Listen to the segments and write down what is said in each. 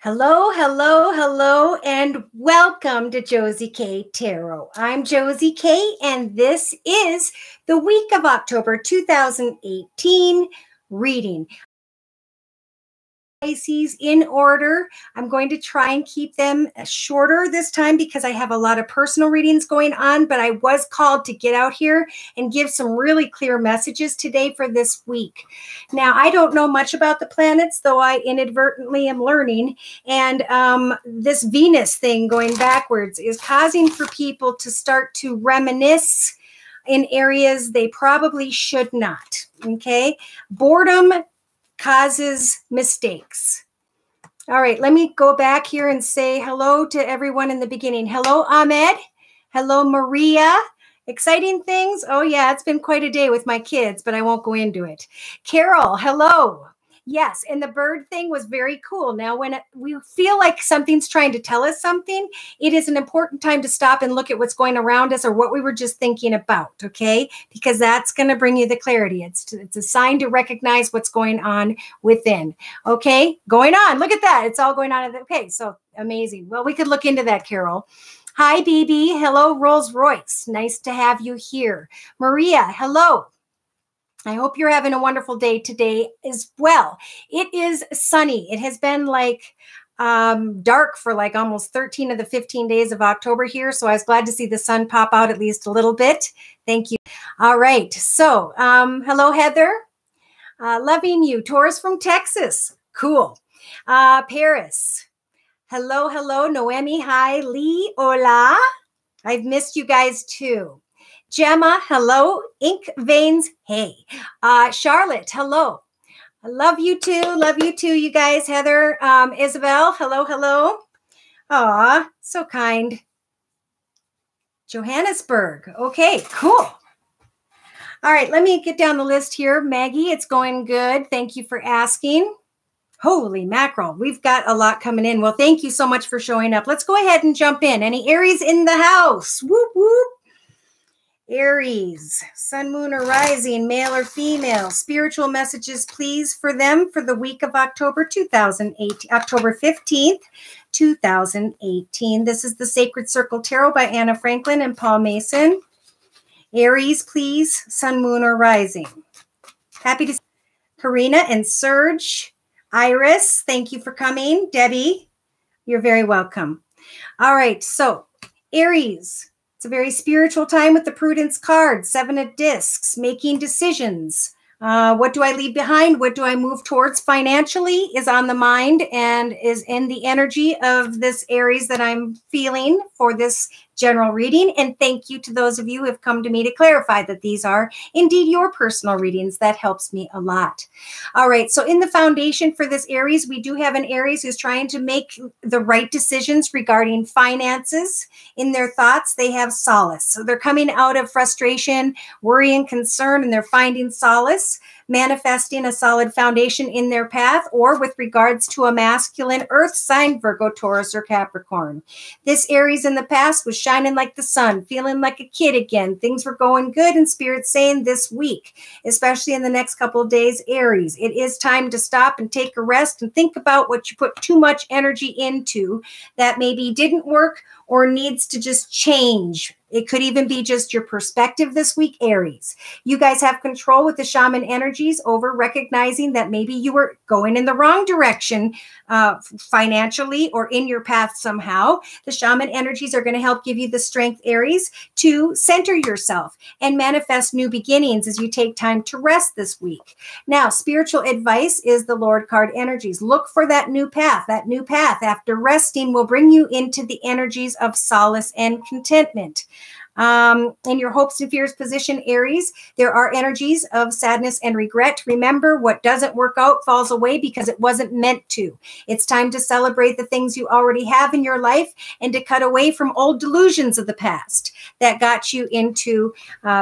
Hello, hello, hello, and welcome to Josie K Tarot. I'm Josie K, and this is the week of October 2018 reading. Pisces in order. I'm going to try and keep them shorter this time because I have a lot of personal readings going on, but I was called to get out here and give some really clear messages today for this week. Now, I don't know much about the planets, though I inadvertently am learning, and this Venus thing going backwards is causing for people to start to reminisce in areas they probably should not, okay? Boredom causes mistakes. All right, let me go back here and say hello to everyone in the beginning. Hello, Ahmed. Hello, Maria. Exciting things? Oh, yeah, it's been quite a day with my kids, but I won't go into it. Carol, hello. Yes, and the bird thing was very cool. Now, when we feel like something's trying to tell us something, it is an important time to stop and look at what's going around us or what we were just thinking about, okay? Because that's going to bring you the clarity. It's a sign to recognize what's going on within, okay? Going on. Look at that. It's all going on. Okay, so amazing. Well, we could look into that, Carol. Hi, BB. Hello, Rolls Royce. Nice to have you here. Maria, hello. I hope you're having a wonderful day today as well. It is sunny. It has been like dark for like almost 13 of the 15 days of October here. So I was glad to see the sun pop out at least a little bit. Thank you. All right. So hello, Heather. Loving you. Taurus from Texas. Cool. Paris. Hello, hello. Noemi. Hi. Lee. Hola. I've missed you guys too. Gemma, hello. Ink Veins, hey. Charlotte, hello. I love you too. Love you too, you guys. Heather, Isabel, hello, hello. Aw, so kind. Johannesburg. Okay, cool. All right, let me get down the list here. Maggie, it's going good. Thank you for asking. Holy mackerel, we've got a lot coming in. Well, thank you so much for showing up. Let's go ahead and jump in. Any Aries in the house? Whoop, whoop. Aries, sun, moon, or rising, male or female. Spiritual messages, please, for them for the week of October 2018, October 15th, 2018. This is the Sacred Circle Tarot by Anna Franklin and Paul Mason. Aries, please, sun, moon, or rising. Happy to see Karina and Serge. Iris, thank you for coming. Debbie, you're very welcome. All right, so Aries. It's a very spiritual time with the Prudence card, 7 of Discs, making decisions. What do I leave behind? What do I move towards financially is on the mind and is in the energy of this Aries that I'm feeling for this general reading. And thank you to those of you who have come to me to clarify that these are indeed your personal readings. That helps me a lot. All right. So in the foundation for this Aries, we do have an Aries who's trying to make the right decisions regarding finances. In their thoughts, they have solace. So they're coming out of frustration, worry, and concern, and they're finding solace, manifesting a solid foundation in their path, or with regards to a masculine earth sign, Virgo, Taurus, or Capricorn. This Aries in the past was shining like the sun, feeling like a kid again. Things were going good, and Spirit's saying this week, especially in the next couple of days, Aries, it is time to stop and take a rest and think about what you put too much energy into that maybe didn't work or needs to just change. It could even be just your perspective this week, Aries. You guys have control with the shaman energies over recognizing that maybe you were going in the wrong direction financially or in your path somehow. The shaman energies are going to help give you the strength, Aries, to center yourself and manifest new beginnings as you take time to rest this week. Now, spiritual advice is the Lord card energies. Look for that new path. That new path after resting will bring you into the energies of solace and contentment. In your hopes and fears position, Aries, there are energies of sadness and regret. Remember, what doesn't work out falls away because it wasn't meant to. It's time to celebrate the things you already have in your life and to cut away from old delusions of the past that got you into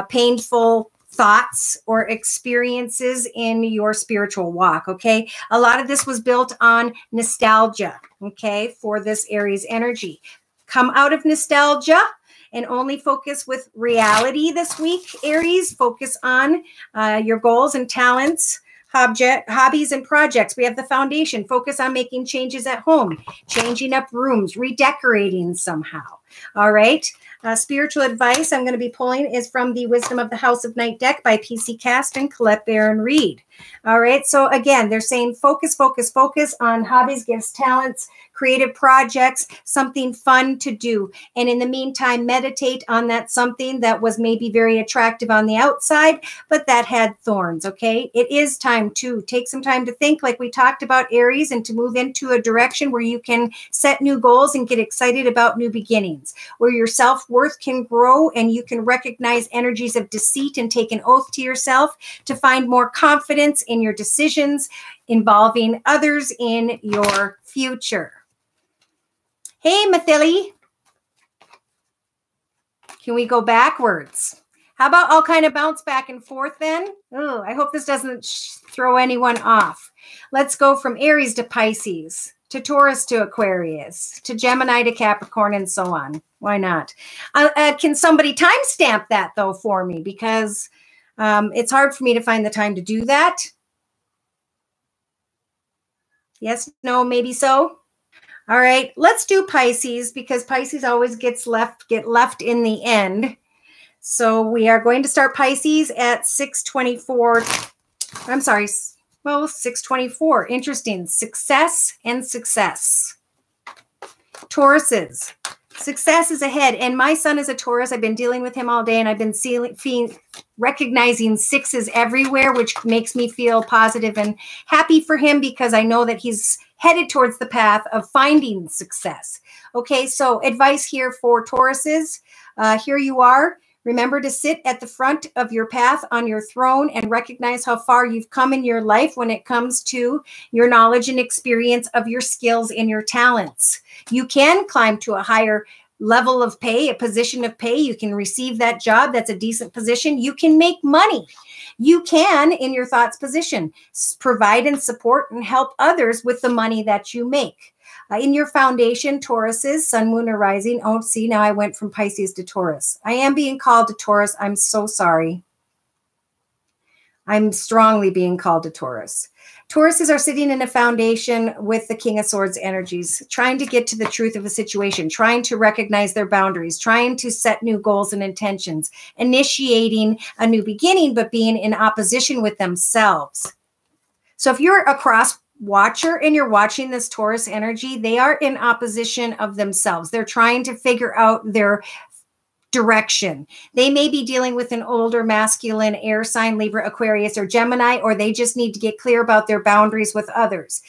painful thoughts or experiences in your spiritual walk, okay? A lot of this was built on nostalgia, okay, for this Aries energy. Come out of nostalgia and only focus with reality this week, Aries. Focus on your goals and talents. hobbies and projects. We have the foundation. Focus on making changes at home, changing up rooms, redecorating somehow. All right. Spiritual advice I'm going to be pulling is from the Wisdom of the House of Night deck by P.C. Cast and Colette Baron Reed. All right. So again, they're saying focus, focus, focus on hobbies, gifts, talents, creative projects, something fun to do. And in the meantime, meditate on that something that was maybe very attractive on the outside, but that had thorns. Okay. It is time to take some time to think, like we talked about, Aries, and to move into a direction where you can set new goals and get excited about new beginnings, where your self-worth can grow and you can recognize energies of deceit and take an oath to yourself to find more confidence in your decisions involving others in your future. Hey, Mathili. Can we go backwards? How about I'll kind of bounce back and forth then? Oh, I hope this doesn't throw anyone off. Let's go from Aries to Pisces, to Taurus to Aquarius, to Gemini to Capricorn, and so on. Why not? Can somebody timestamp that, though, for me? Because it's hard for me to find the time to do that. Yes, no, maybe so. All right, let's do Pisces, because Pisces always get left in the end. So we are going to start Pisces at 6:24. I'm sorry. Well, 6:24. Interesting. Success and success. Tauruses. Success is ahead. And my son is a Taurus. I've been dealing with him all day, and I've been recognizing sixes everywhere, which makes me feel positive and happy for him, because I know that he's headed towards the path of finding success. Okay, so advice here for Tauruses. Here you are. Remember to sit at the front of your path on your throne and recognize how far you've come in your life when it comes to your knowledge and experience of your skills and your talents. You can climb to a higher level of pay, a position of pay. You can receive that job. That's a decent position. You can make money. You can, in your thoughts position, provide and support and help others with the money that you make. In your foundation, Tauruses, Sun, Moon, or Rising. Oh, see, now I went from Pisces to Taurus. I am being called to Taurus. I'm so sorry. I'm strongly being called to Taurus. Tauruses are sitting in a foundation with the King of Swords energies, trying to get to the truth of a situation, trying to recognize their boundaries, trying to set new goals and intentions, initiating a new beginning, but being in opposition with themselves. So if you're a cross watcher and you're watching this Taurus energy, they are in opposition of themselves. They're trying to figure out their direction. They may be dealing with an older masculine air sign, Libra, Aquarius, or Gemini, or they just need to get clear about their boundaries with others.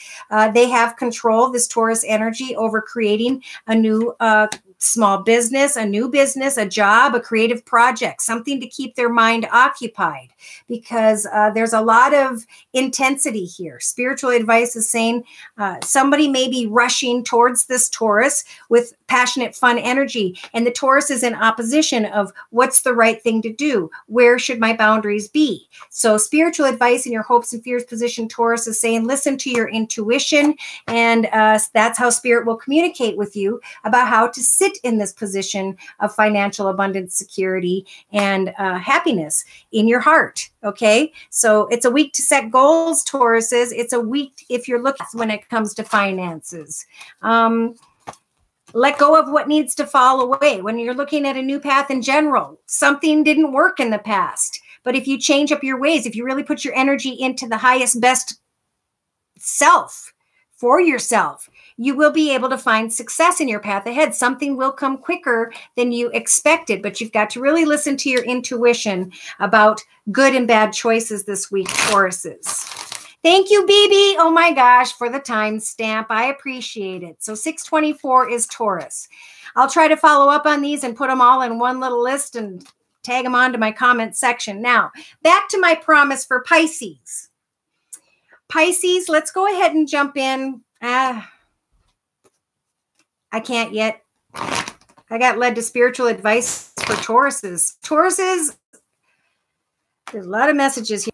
They have control, this Taurus energy, over creating a new small business, a new business, a job, a creative project, something to keep their mind occupied, because there's a lot of intensity here. Spiritual advice is saying somebody may be rushing towards this Taurus with passionate, fun energy, and the Taurus is in opposition of what's the right thing to do? Where should my boundaries be? So spiritual advice in your hopes and fears position, Taurus, is saying listen to your intuition, and that's how spirit will communicate with you about how to sit in this position of financial abundance, security, and happiness in your heart. Okay, so it's a week to set goals, Tauruses. It's a week if you're looking when it comes to finances. Let go of what needs to fall away. When you're looking at a new path in general, something didn't work in the past. But if you change up your ways, if you really put your energy into the highest, best self for yourself, you will be able to find success in your path ahead. Something will come quicker than you expected, but you've got to really listen to your intuition about good and bad choices this week, Tauruses. Thank you, BB. Oh my gosh, for the timestamp. I appreciate it. So 6:24 is Taurus. I'll try to follow up on these and put them all in one little list and tag them onto my comment section. Now, back to my promise for Pisces. Pisces, let's go ahead and jump in. I can't yet. I got led to spiritual advice for Tauruses. Tauruses, there's a lot of messages here.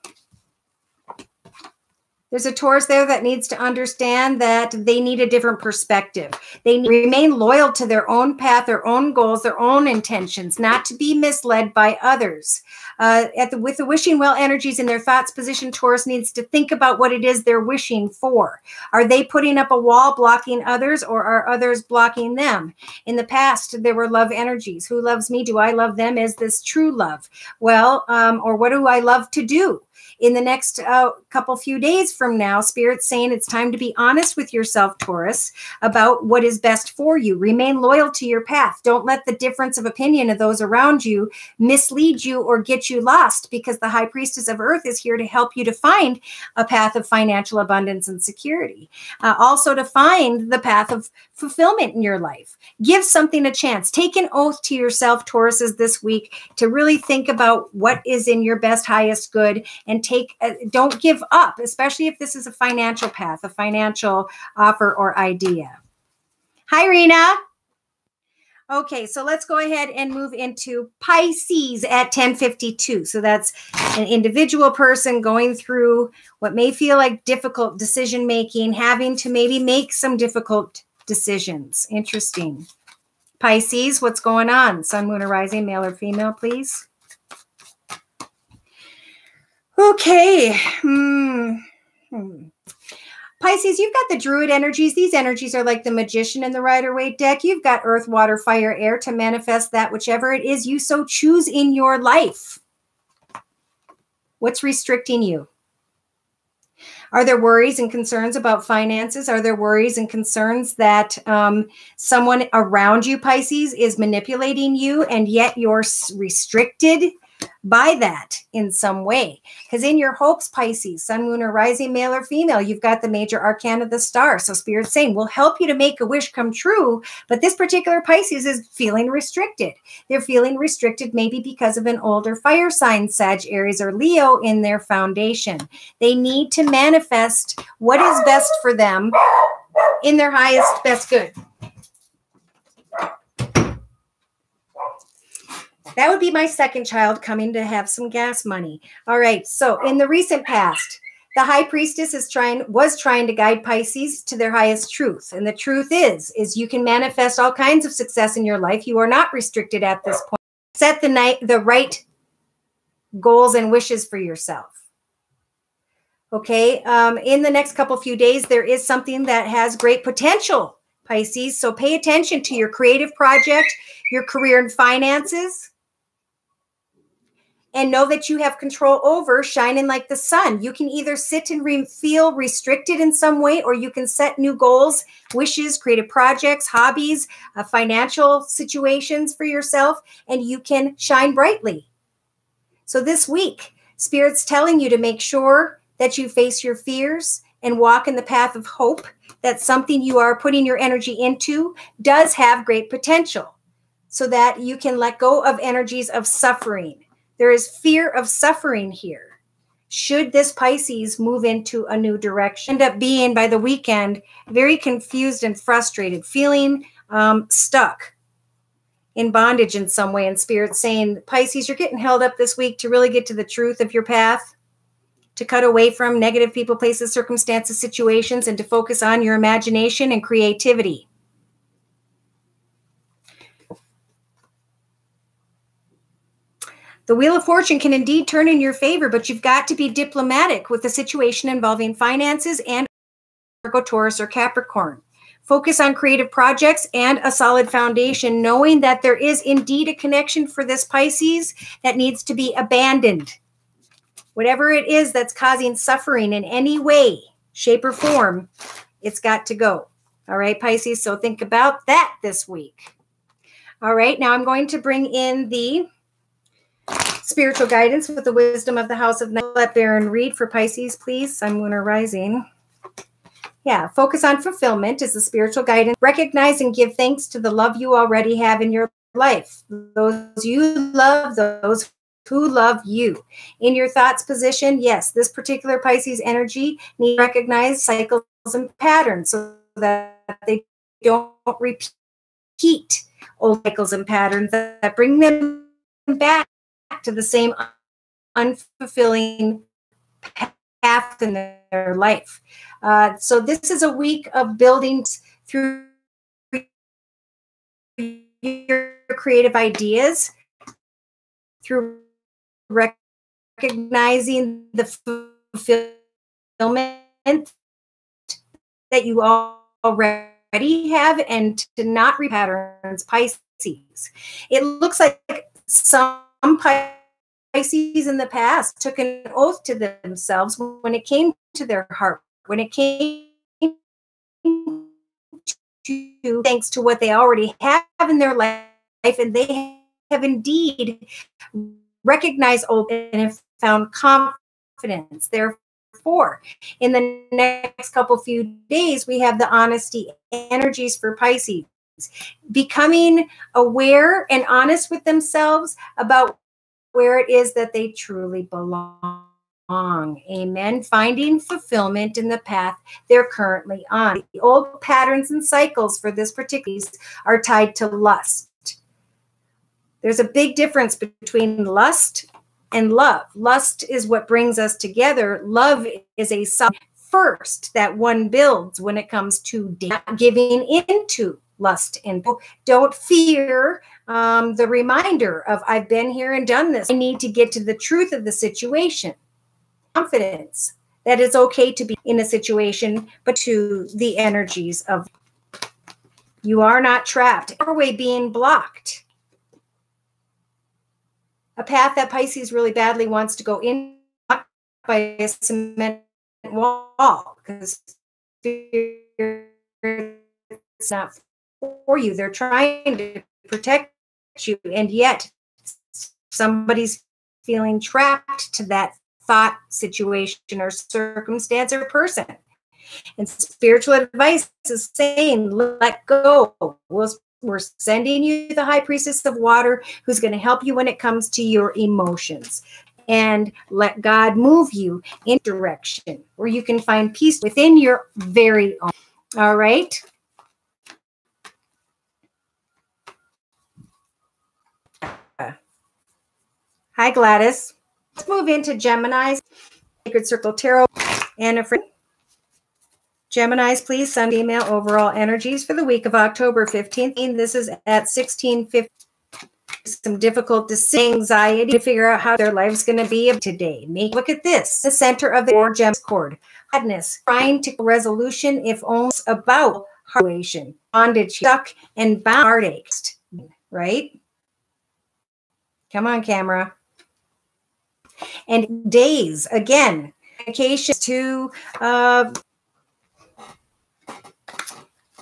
There's a Taurus there that needs to understand that they need a different perspective. They remain loyal to their own path, their own goals, their own intentions, not to be misled by others. With the wishing well energies in their thoughts position, Taurus needs to think about what it is they're wishing for. Are they putting up a wall blocking others, or are others blocking them? In the past, there were love energies. Who loves me? Do I love them? Is this true love? Well, or what do I love to do? In the next few days from now, Spirit's saying it's time to be honest with yourself, Taurus, about what is best for you. Remain loyal to your path. Don't let the difference of opinion of those around you mislead you or get you lost, because the High Priestess of Earth is here to help you to find a path of financial abundance and security. Also to find the path of fulfillment in your life. Give something a chance. Take an oath to yourself, Tauruses, this week to really think about what is in your best, highest good, and don't give up, especially if this is a financial path, a financial offer or idea. Hi, Rena. Okay, so let's go ahead and move into Pisces at 10:52. So that's an individual person going through what may feel like difficult decision making, having to maybe make some difficult decisions. Interesting. Pisces, what's going on? Sun, moon, or rising, male or female, please. Okay. Pisces, you've got the Druid energies. These energies are like the Magician in the Rider-Waite deck. You've got earth, water, fire, air to manifest that whichever it is you so choose in your life. What's restricting you? Are there worries and concerns about finances? Are there worries and concerns that someone around you, Pisces, is manipulating you, and yet you're restricted by that in some way? Because in your hopes, Pisces, sun, moon, or rising, male or female, you've got the major arcana of the star. So Spirit's saying, we'll help you to make a wish come true. But this particular Pisces is feeling restricted. They're feeling restricted maybe because of an older fire sign, Sag, Aries, or Leo in their foundation. They need to manifest what is best for them in their highest, best good. That would be my second child coming to have some gas money. All right. So in the recent past, the High Priestess was trying to guide Pisces to their highest truth. And the truth is you can manifest all kinds of success in your life. You are not restricted at this point. Set the right goals and wishes for yourself. Okay. In the next few days, there is something that has great potential, Pisces. So pay attention to your creative project, your career and finances. And know that you have control over shining like the sun. You can either sit and feel restricted in some way, or you can set new goals, wishes, creative projects, hobbies, financial situations for yourself, and you can shine brightly. So this week, Spirit's telling you to make sure that you face your fears and walk in the path of hope, that something you are putting your energy into does have great potential, so that you can let go of energies of suffering. There is fear of suffering here. Should this Pisces move into a new direction, end up being by the weekend very confused and frustrated, feeling stuck in bondage in some way. And Spirit saying, Pisces, you're getting held up this week to really get to the truth of your path, to cut away from negative people, places, circumstances, situations, and to focus on your imagination and creativity. The Wheel of Fortune can indeed turn in your favor, but you've got to be diplomatic with the situation involving finances and Virgo, Taurus, or Capricorn. Focus on creative projects and a solid foundation, knowing that there is indeed a connection for this Pisces that needs to be abandoned. Whatever it is that's causing suffering in any way, shape, or form, it's got to go. All right, Pisces, so think about that this week. All right, now I'm going to bring in the spiritual guidance with the wisdom of the house of night. Let Baron read for Pisces, please. Sun, moon, or rising. Yeah, focus on fulfillment is the spiritual guidance. Recognize and give thanks to the love you already have in your life. Those you love, those who love you. In your thoughts position, yes, this particular Pisces energy needs to recognize cycles and patterns so that they don't repeat old cycles and patterns that bring them back to the same unfulfilling path in their life. So this is a week of building through your creative ideas, through recognizing the fulfillment that you already have, and to not repeat patterns, Pisces. It looks like some Pisces in the past took an oath to themselves when it came to their heart, when it came to thanks to what they already have in their life, and they have indeed recognized old and have found confidence. Therefore, in the next couple few days, we have the honesty energies for Pisces, becoming aware and honest with themselves about where it is that they truly belong. Amen. Finding fulfillment in the path they're currently on. The old patterns and cycles for this particular are tied to lust. There's a big difference between lust and love. Lust is what brings us together. Love is a first that one builds when it comes to giving into lust. And don't fear the reminder of, I've been here and done this. I need to get to the truth of the situation. Confidence that it's okay to be in a situation, but to the energies of you are not trapped. Doorway being blocked. A path that Pisces really badly wants to go in by a cement wall, because it's not for you. They're trying to protect you, and yet somebody's feeling trapped to that thought, situation, or circumstance or person. And spiritual advice is saying, let go. We're sending you the high priestess of water, who's going to help you when it comes to your emotions. And let God move you in direction where you can find peace within your very own. All right. Hi, Gladys. Let's move into Geminis, Sacred Circle Tarot, and a friend. Geminis, please, sun, female, overall energies for the week of October 15th. This is at 16:50. Some difficult anxiety to figure out how their life's going to be today. Look at this, the center of the Gem's cord. Sadness, trying to resolution, if only about situation, bondage, stuck, and bound, heartaches, right? Come on, camera. And days, again, communications to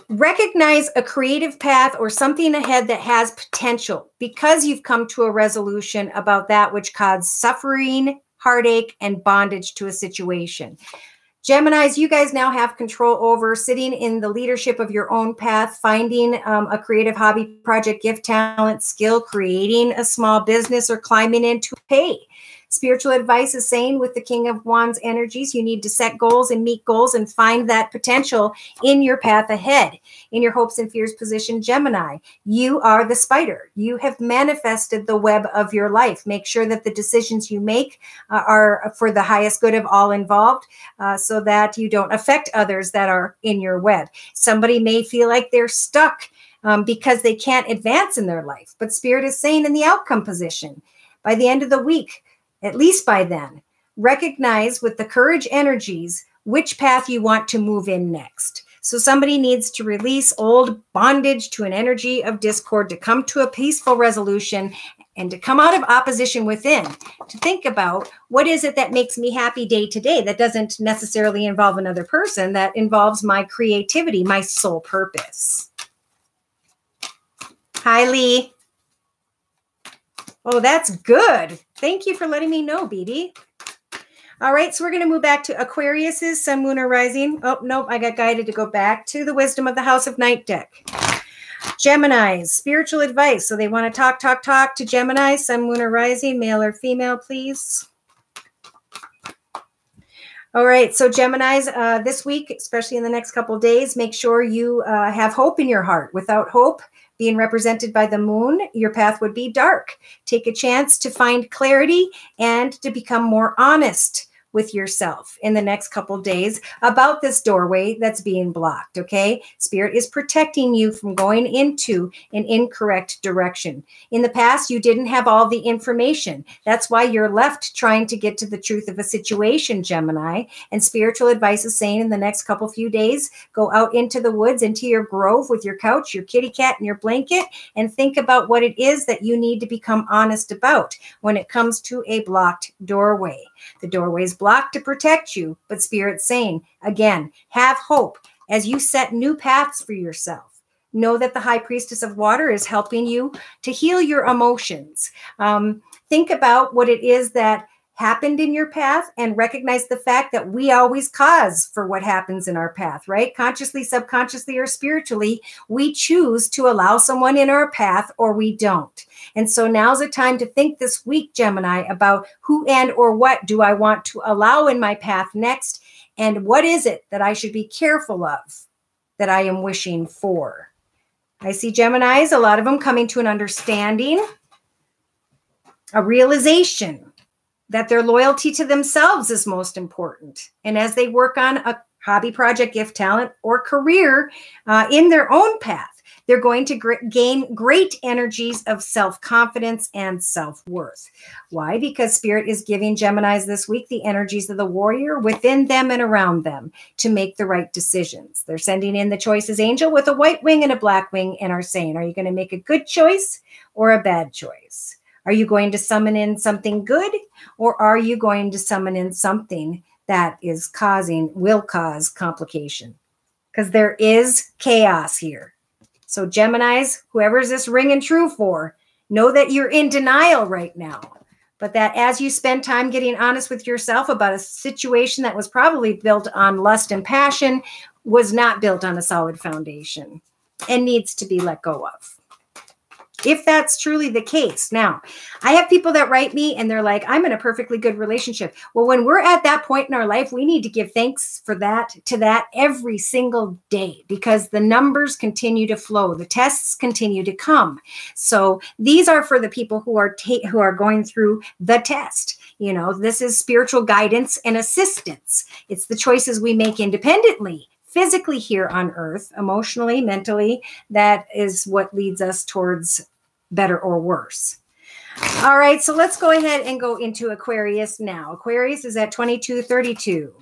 recognize a creative path or something ahead that has potential, because you've come to a resolution about that which caused suffering, heartache, and bondage to a situation. Geminis, you guys now have control over sitting in the leadership of your own path, finding a creative hobby, project, gift, talent, skill, creating a small business, or climbing into pay. Spiritual advice is saying, with the King of Wands energies, you need to set goals and meet goals and find that potential in your path ahead. In your hopes and fears position, Gemini, you are the spider. You have manifested the web of your life. Make sure that the decisions you make are for the highest good of all involved, so that you don't affect others that are in your web. Somebody may feel like they're stuck because they can't advance in their life, but Spirit is saying in the outcome position, by the end of the week, at least by then, recognize with the courage energies which path you want to move in next. So somebody needs to release old bondage to an energy of discord, to come to a peaceful resolution, and to come out of opposition within, to think about, what is it that makes me happy day to day, that doesn't necessarily involve another person, that involves my creativity, my soul purpose. Hi, Lee. Oh, that's good. Thank you for letting me know, BB. All right, so we're going to move back to Aquarius's Sun, Moon, or Rising. Oh, nope, I got guided to go back to the Wisdom of the House of Night deck. Geminis, spiritual advice. So they want to talk to Gemini, Sun, Moon, or Rising, male or female, please. All right, so Geminis, this week, especially in the next couple of days, make sure you have hope in your heart. Without hope, being represented by the moon, your path would be dark. Take a chance to find clarity and to become more honest with yourself in the next couple days about this doorway that's being blocked, okay? Spirit is protecting you from going into an incorrect direction. In the past, you didn't have all the information. That's why you're left trying to get to the truth of a situation, Gemini. And spiritual advice is saying in the next couple few days, go out into the woods, into your grove with your couch, your kitty cat, and your blanket, and think about what it is that you need to become honest about when it comes to a blocked doorway. The doorway is blocked to protect you, but Spirit's saying, again, have hope as you set new paths for yourself. Know that the High Priestess of Water is helping you to heal your emotions. Think about what it is that happened in your path and recognize the fact that we always cause for what happens in our path, right? Consciously, subconsciously, or spiritually, we choose to allow someone in our path or we don't. And so now's the time to think this week, Gemini, about who and or what do I want to allow in my path next, and what is it that I should be careful of that I am wishing for. I see Geminis, a lot of them coming to an understanding, a realization that their loyalty to themselves is most important. And as they work on a hobby, project, gift, talent, or career in their own path, they're going to gain great energies of self-confidence and self-worth. Why? Because Spirit is giving Geminis this week the energies of the warrior within them and around them to make the right decisions. They're sending in the choices angel with a white wing and a black wing and are saying, are you going to make a good choice or a bad choice? Are you going to summon in something good, or are you going to summon in something that is will cause complication? Because there is chaos here. So Geminis, whoever's this ringing true for, know that you're in denial right now. But that as you spend time getting honest with yourself about a situation that was probably built on lust and passion, was not built on a solid foundation and needs to be let go of. If that's truly the case. Now, I have people that write me and they're like, I'm in a perfectly good relationship. Well, when we're at that point in our life, we need to give thanks for that, to that every single day, because the numbers continue to flow. The tests continue to come. So these are for the people who are going through the test. You know, this is spiritual guidance and assistance. It's the choices we make independently, physically here on earth, emotionally, mentally. That is what leads us towards better or worse. All right, so let's go ahead and go into Aquarius now. Aquarius is at 2232.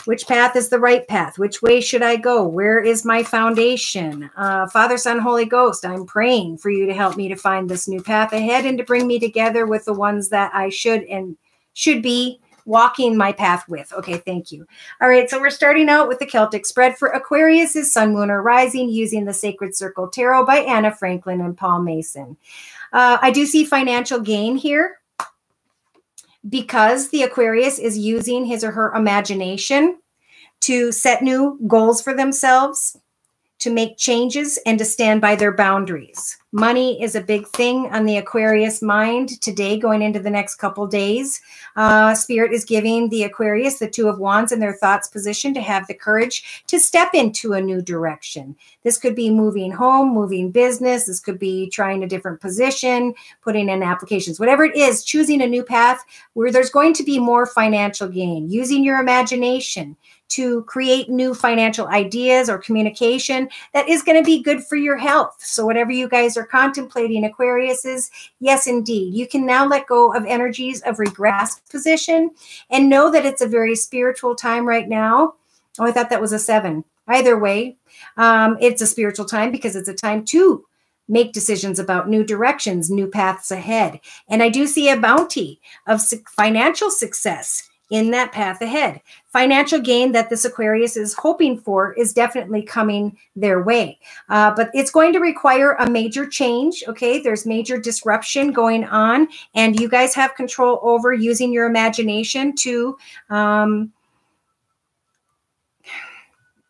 Which path is the right path? Which way should I go? Where is my foundation? Father, Son, Holy Ghost, I'm praying for you to help me to find this new path ahead and to bring me together with the ones that I should be walking my path with. Okay, thank you. All right, so we're starting out with the Celtic spread for Aquarius is Sun, Moon, or Rising using the Sacred Circle Tarot by Anna Franklin and Paul Mason. I do see financial gain here because the Aquarius is using his or her imagination to set new goals for themselves, to make changes, and to stand by their boundaries. Money is a big thing on the Aquarius mind today, going into the next couple days. Spirit is giving the Aquarius the Two of Wands in their thoughts position to have the courage to step into a new direction. This could be moving home, moving business. This could be trying a different position, putting in applications, whatever it is, choosing a new path where there's going to be more financial gain, using your imagination to create new financial ideas or communication that is going to be good for your health. So whatever you guys are contemplating, Aquariuses, yes, indeed, you can now let go of energies of regress position and know that it's a very spiritual time right now. Oh, I thought that was a 7. Either way, it's a spiritual time because it's a time to make decisions about new directions, new paths ahead. And I do see a bounty of financial success in that path ahead. Financial gain that this Aquarius is hoping for is definitely coming their way. But it's going to require a major change, okay? There's major disruption going on, and you guys have control over using your imagination to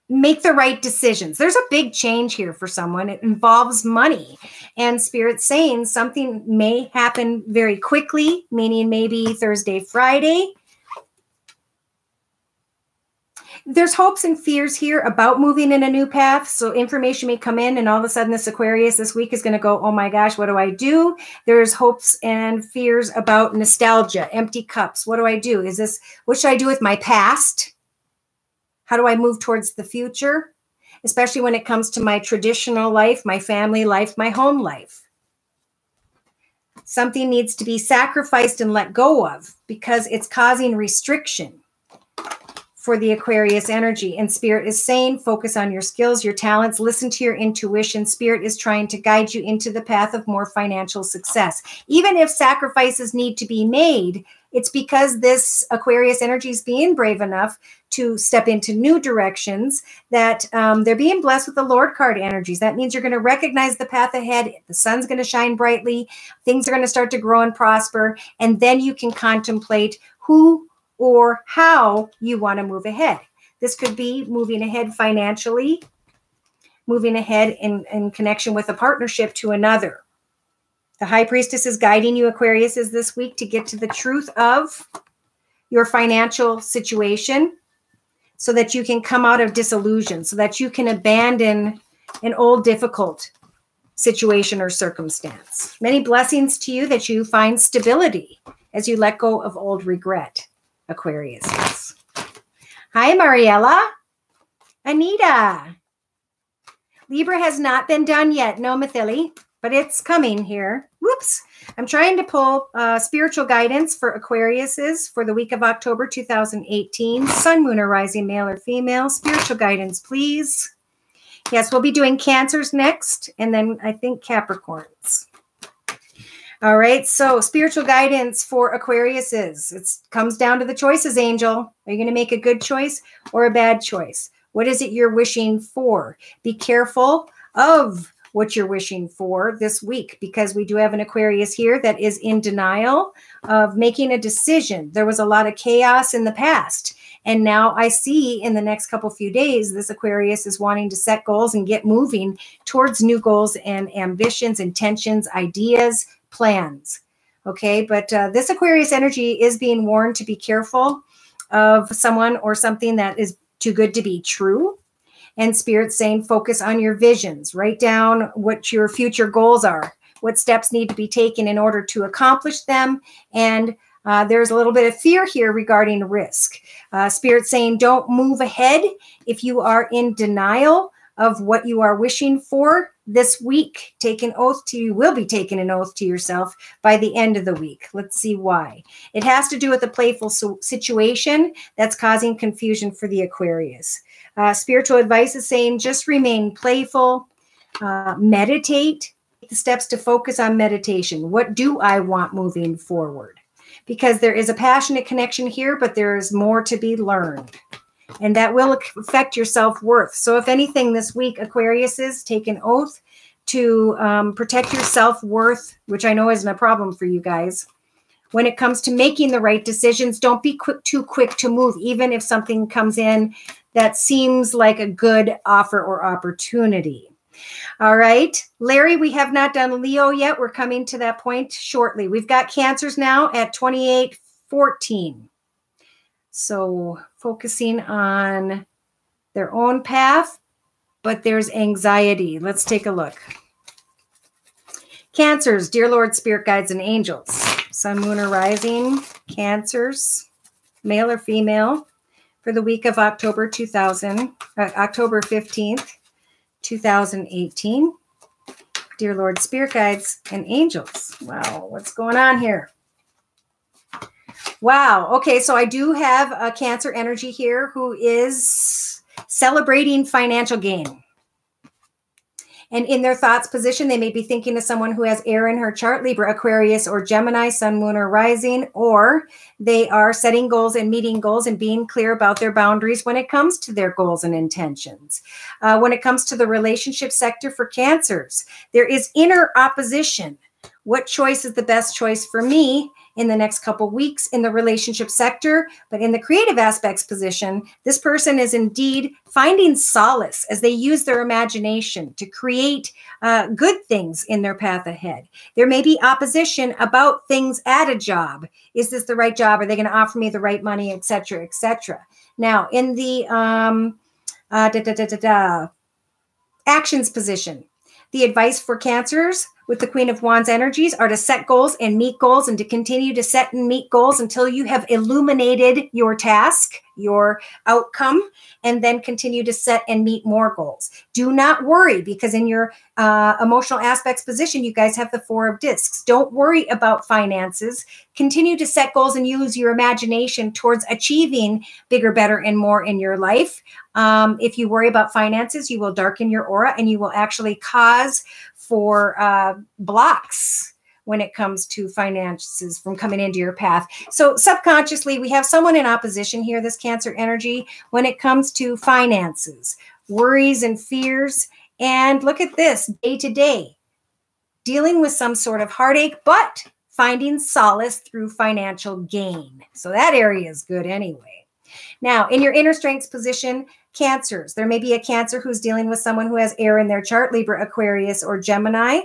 make the right decisions. There's a big change here for someone. It involves money, and Spirit's saying something may happen very quickly, meaning maybe Thursday, Friday. There's hopes and fears here about moving in a new path. So information may come in and all of a sudden this Aquarius this week is going to go, oh my gosh, what do I do? There's hopes and fears about nostalgia, empty cups. What do I do? What should I do with my past? How do I move towards the future? Especially when it comes to my traditional life, my family life, my home life. Something needs to be sacrificed and let go of because it's causing restriction for the Aquarius energy. And Spirit is saying, focus on your skills, your talents, listen to your intuition. Spirit is trying to guide you into the path of more financial success. Even if sacrifices need to be made, it's because this Aquarius energy is being brave enough to step into new directions that they're being blessed with the Lord card energies. That means you're going to recognize the path ahead. The sun's going to shine brightly. Things are going to start to grow and prosper. And then you can contemplate who or how you want to move ahead. This could be moving ahead financially, moving ahead in connection with a partnership to another. The High Priestess is guiding you, Aquarius, is this week to get to the truth of your financial situation so that you can come out of disillusion, so that you can abandon an old difficult situation or circumstance. Many blessings to you that you find stability as you let go of old regret, Aquarius. Hi, Mariella. Anita. Libra has not been done yet. No, Mathili, but it's coming here. Whoops. I'm trying to pull spiritual guidance for Aquariuses for the week of October 2018. Sun, moon, or rising, male or female. Spiritual guidance, please. Yes, we'll be doing Cancers next, and then I think Capricorns. All right, so spiritual guidance for Aquariuses. It comes down to the choices, Angel. Are you going to make a good choice or a bad choice? What is it you're wishing for? Be careful of what you're wishing for this week because we do have an Aquarius here that is in denial of making a decision. There was a lot of chaos in the past. And now I see in the next few days, this Aquarius is wanting to set goals and get moving towards new goals and ambitions, intentions, ideas, plans. Okay, but this Aquarius energy is being warned to be careful of someone or something that is too good to be true. And Spirit's saying, focus on your visions. Write down what your future goals are, what steps need to be taken in order to accomplish them. And there's a little bit of fear here regarding risk. Spirit's saying, don't move ahead if you are in denial of what you are wishing for this week. You will be taking an oath to yourself by the end of the week. Let's see why. It has to do with a playful situation that's causing confusion for the Aquarius. Spiritual advice is saying just remain playful, meditate, take the steps to focus on meditation. What do I want moving forward? Because there is a passionate connection here, but there is more to be learned. And that will affect your self-worth. So if anything this week, Aquariuses, take an oath to protect your self-worth, which I know isn't a problem for you guys. When it comes to making the right decisions, don't be too quick to move, even if something comes in that seems like a good offer or opportunity. All right, Larry, we have not done Leo yet. We're coming to that point shortly. We've got Cancers now at 2814. So focusing on their own path, but there's anxiety. Let's take a look. Cancers, dear Lord, Spirit Guides, and Angels. Sun, moon, or rising. Cancers, male or female, for the week of October 15th, 2018. Dear Lord, Spirit Guides, and Angels. Wow, what's going on here? Wow. Okay, so I do have a Cancer energy here who is celebrating financial gain. And in their thoughts position, they may be thinking of someone who has air in her chart, Libra, Aquarius, or Gemini, Sun, Moon, or Rising, or they are setting goals and meeting goals and being clear about their boundaries when it comes to their goals and intentions. When it comes to the relationship sector for Cancers, there is inner opposition. What choice is the best choice for me in the next couple weeks in the relationship sector, but in the creative aspects position, this person is indeed finding solace as they use their imagination to create good things in their path ahead. There may be opposition about things at a job. Is this the right job? Are they going to offer me the right money, et cetera, et cetera? Now, in the actions position, the advice for Cancers with the Queen of Wands energies are to set goals and meet goals, and to continue to set and meet goals until you have illuminated your task, your outcome, and then continue to set and meet more goals. Do not worry, because in your emotional aspects position, you guys have the Four of Discs. Don't worry about finances. Continue to set goals and use your imagination towards achieving bigger, better, and more in your life. If you worry about finances, you will darken your aura, and you will actually cause for blocks when it comes to finances from coming into your path. So subconsciously, we have someone in opposition here, this Cancer energy, when it comes to finances, worries and fears. And look at this, day to day, dealing with some sort of heartache, but finding solace through financial gain. So that area is good anyway. Now, in your inner strengths position, Cancers, there may be a Cancer who's dealing with someone who has air in their chart, Libra, Aquarius, or Gemini,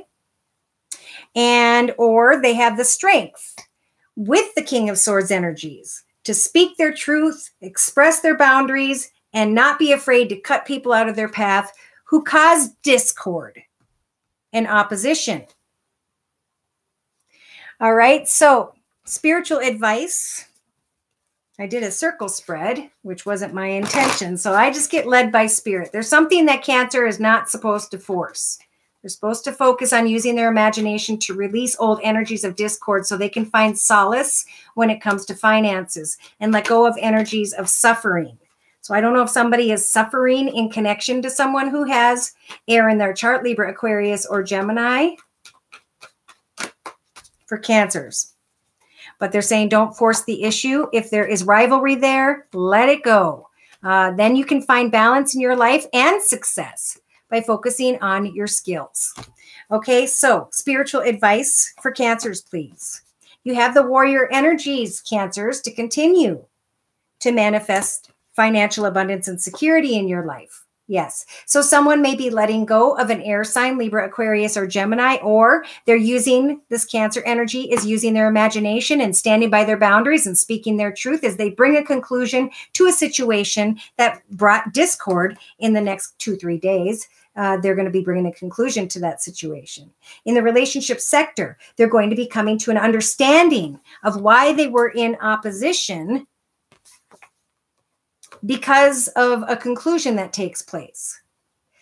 and or they have the strength with the King of Swords energies to speak their truth, express their boundaries, and not be afraid to cut people out of their path who cause discord and opposition. All right, so spiritual advice. I did a circle spread, which wasn't my intention. So I just get led by spirit. There's something that Cancer is not supposed to force. They're supposed to focus on using their imagination to release old energies of discord so they can find solace when it comes to finances and let go of energies of suffering. So I don't know if somebody is suffering in connection to someone who has air in their chart, Libra, Aquarius, or Gemini for Cancers. But they're saying don't force the issue. If there is rivalry there, let it go. Then you can find balance in your life and success by focusing on your skills. Okay, so spiritual advice for Cancers, please. You have the warrior energies, Cancers, to continue to manifest financial abundance and security in your life. Yes. So someone may be letting go of an air sign, Libra, Aquarius, or Gemini, or they're using this Cancer energy is using their imagination and standing by their boundaries and speaking their truth as they bring a conclusion to a situation that brought discord in the next 2-3 days. They're going to be bringing a conclusion to that situation. In the relationship sector, they're going to be coming to an understanding of why they were in opposition because of a conclusion that takes place.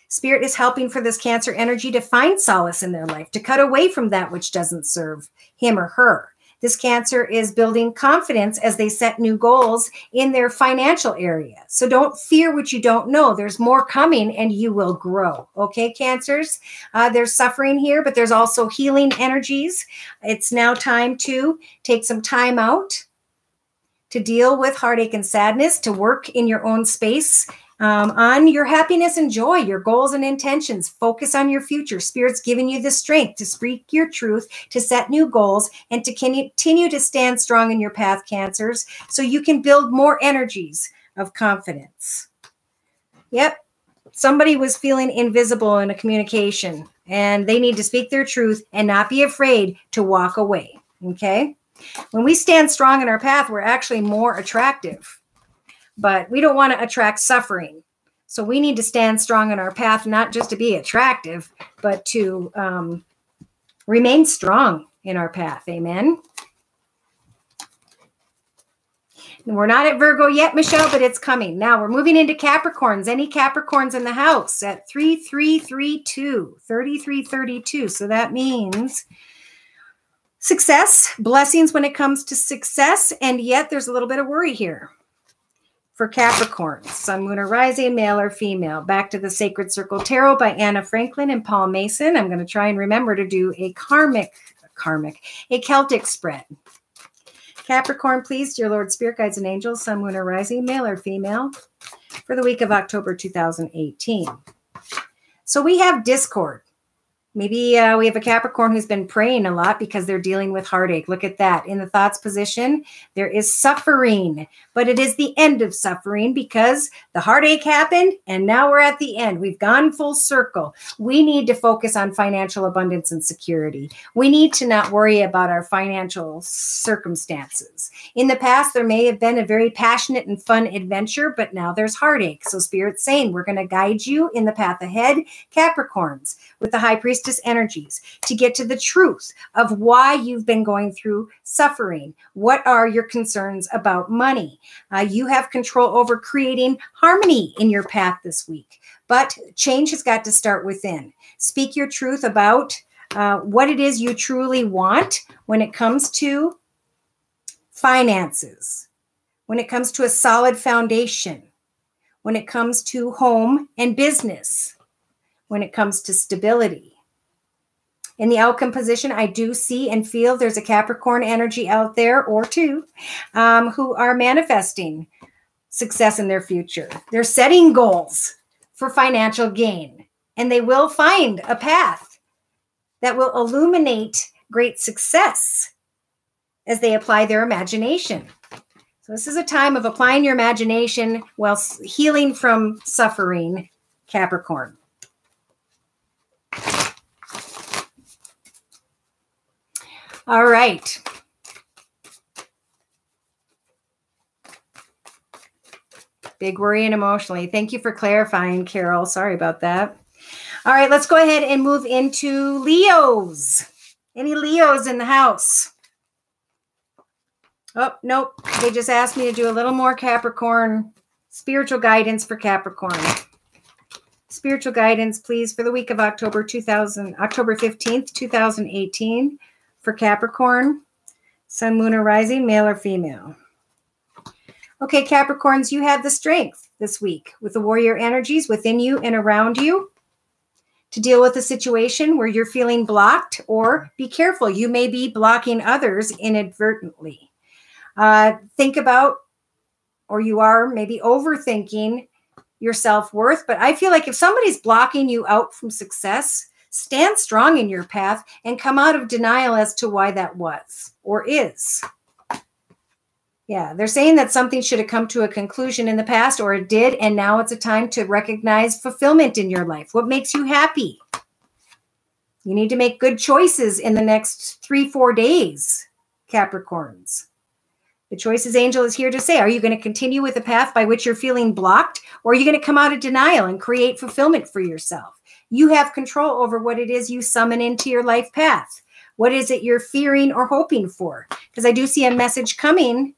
Spirit is helping for this Cancer energy to find solace in their life, to cut away from that which doesn't serve him or her. This Cancer is building confidence as they set new goals in their financial area. So don't fear what you don't know. There's more coming and you will grow. Okay, Cancers? There's suffering here, but there's also healing energies. It's now time to take some time out to deal with heartache and sadness, to work in your own space on your happiness and joy, your goals and intentions. Focus on your future. Spirit's giving you the strength to speak your truth, to set new goals, and to continue to stand strong in your path, Cancers, so you can build more energies of confidence. Yep. Somebody was feeling invisible in a communication, and they need to speak their truth and not be afraid to walk away. Okay? When we stand strong in our path, we're actually more attractive, but we don't want to attract suffering. So we need to stand strong in our path, not just to be attractive, but to remain strong in our path. Amen. And we're not at Virgo yet, Michelle, but it's coming. Now we're moving into Capricorns. Any Capricorns in the house at 3332, 3332. So that means success, blessings when it comes to success, and yet there's a little bit of worry here for Capricorn. Sun, Moon, or Rising, male or female. Back to the Sacred Circle Tarot by Anna Franklin and Paul Mason. I'm going to try and remember to do a Celtic spread. Capricorn, please, dear Lord, Spirit, Guides, and Angels, Sun, Moon, or Rising, male or female, for the week of October 2018. So we have discord. Maybe we have a Capricorn who's been praying a lot because they're dealing with heartache. Look at that. In the thoughts position, there is suffering, but it is the end of suffering because the heartache happened and now we're at the end. We've gone full circle. We need to focus on financial abundance and security. We need to not worry about our financial circumstances. In the past, there may have been a very passionate and fun adventure, but now there's heartache. So Spirit's saying we're going to guide you in the path ahead, Capricorns, with the High Priestess energies to get to the truth of why you've been going through suffering. What are your concerns about money? You have control over creating harmony in your path this week, but change has got to start within. Speak your truth about what it is you truly want when it comes to finances, when it comes to a solid foundation, when it comes to home and business, when it comes to stability. In the outcome position, I do see and feel there's a Capricorn energy out there or two who are manifesting success in their future. They're setting goals for financial gain, and they will find a path that will illuminate great success as they apply their imagination. So this is a time of applying your imagination while healing from suffering, Capricorn. All right. Big worry and emotionally. Thank you for clarifying, Carol. Sorry about that. All right, let's go ahead and move into Leos. Any Leos in the house? Oh, nope. They just asked me to do a little more Capricorn spiritual guidance for Capricorn. Spiritual guidance, please, for the week of October 15th, 2018. For Capricorn, Sun, Moon, or Rising, male or female. Okay, Capricorns, you have the strength this week with the warrior energies within you and around you to deal with a situation where you're feeling blocked, or be careful, you may be blocking others inadvertently. Think about, or you are maybe overthinking your self-worth, but I feel like if somebody's blocking you out from success, stand strong in your path and come out of denial as to why that was or is. Yeah, they're saying that something should have come to a conclusion in the past, or it did, and now it's a time to recognize fulfillment in your life. What makes you happy? You need to make good choices in the next 3-4 days, Capricorns. The Choices Angel is here to say, are you going to continue with the path by which you're feeling blocked, or are you going to come out of denial and create fulfillment for yourself? You have control over what it is you summon into your life path. What is it you're fearing or hoping for? Because I do see a message coming.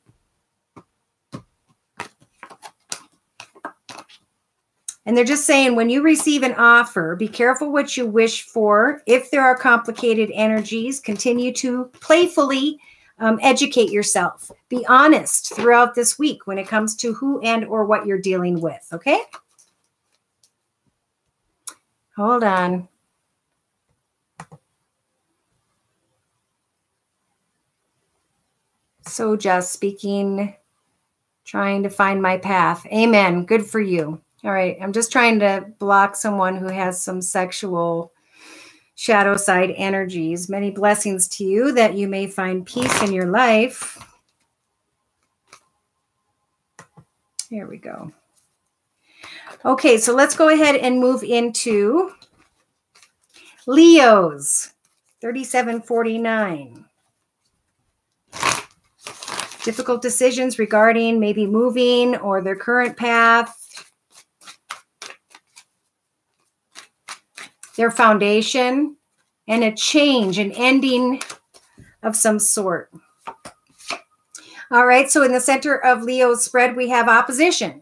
And they're just saying, when you receive an offer, be careful what you wish for. If there are complicated energies, continue to playfully educate yourself. Be honest throughout this week when it comes to who and or what you're dealing with, okay? Hold on. So just speaking, trying to find my path. Amen. Good for you. All right. I'm just trying to block someone who has some sexual shadow side energies. Many blessings to you, that you may find peace in your life. Here we go. Okay, so let's go ahead and move into Leos, 3749. Difficult decisions regarding maybe moving or their current path, their foundation, and a change, an ending of some sort. All right, so in the center of Leo's spread, we have opposition.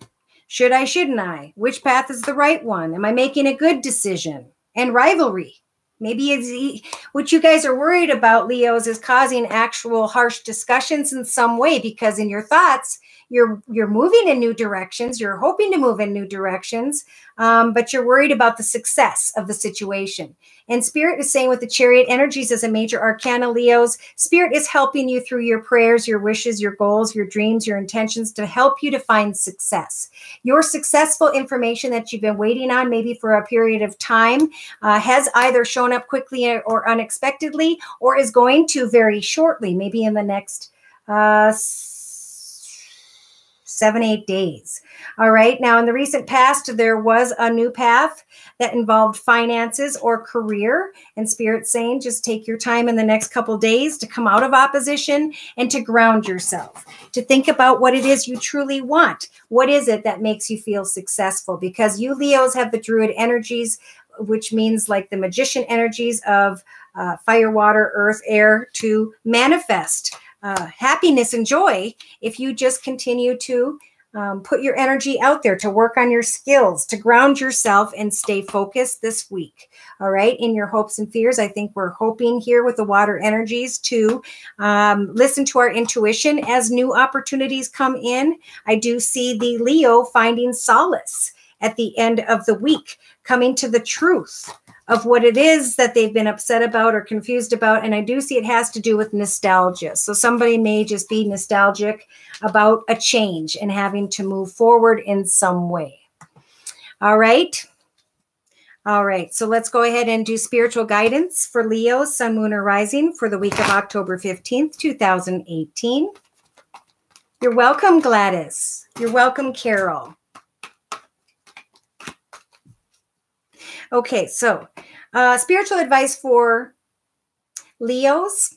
Should I, shouldn't I? Which path is the right one? Am I making a good decision? And rivalry. Maybe it's what you guys are worried about, Leos, is causing actual harsh discussions in some way, because in your thoughts, You're moving in new directions. You're hoping to move in new directions, but you're worried about the success of the situation. And Spirit is saying with the Chariot energies as a major arcana, Leos, Spirit is helping you through your prayers, your wishes, your goals, your dreams, your intentions to help you to find success. Your successful information that you've been waiting on, maybe for a period of time, has either shown up quickly or unexpectedly, or is going to very shortly, maybe in the next 7-8 days. All right. Now, in the recent past, there was a new path that involved finances or career, and Spirit's saying just take your time in the next couple days to come out of opposition and to ground yourself, to think about what it is you truly want. What is it that makes you feel successful? Because you Leos have the Druid energies, which means like the magician energies of fire, water, earth, air, to manifest happiness and joy if you just continue to put your energy out there, to work on your skills, to ground yourself and stay focused this week. All right. In your hopes and fears, I think we're hoping here with the water energies to listen to our intuition as new opportunities come in. I do see the Leo finding solace at the end of the week, coming to the truth of what it is that they've been upset about or confused about. And I do see it has to do with nostalgia. So somebody may just be nostalgic about a change and having to move forward in some way. All right. All right. So let's go ahead and do spiritual guidance for Leo, Sun, Moon, or Rising for the week of October 15th, 2018. You're welcome, Gladys. You're welcome, Carol. Okay, so spiritual advice for Leos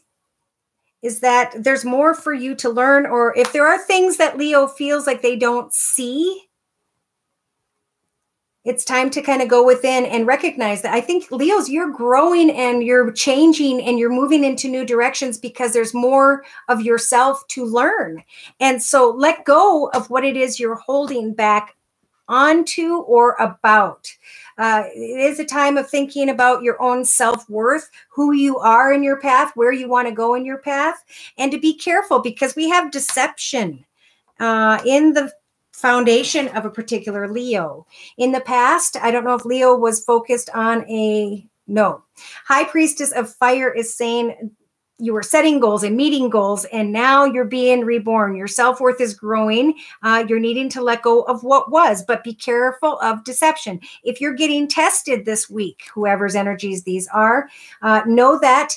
is that there's more for you to learn, or if there are things that Leo feels like they don't see, it's time to kind of go within and recognize that. I think Leos, you're growing and you're changing and you're moving into new directions because there's more of yourself to learn. And so let go of what it is you're holding back onto or about. It is a time of thinking about your own self-worth, who you are in your path, where you want to go in your path, and to be careful because we have deception in the foundation of a particular Leo. In the past, I don't know if Leo was focused on High Priestess of Fire is saying you were setting goals and meeting goals, and now you're being reborn. Your self-worth is growing. You're needing to let go of what was, but be careful of deception. If you're getting tested this week, whoever's energies these are, know that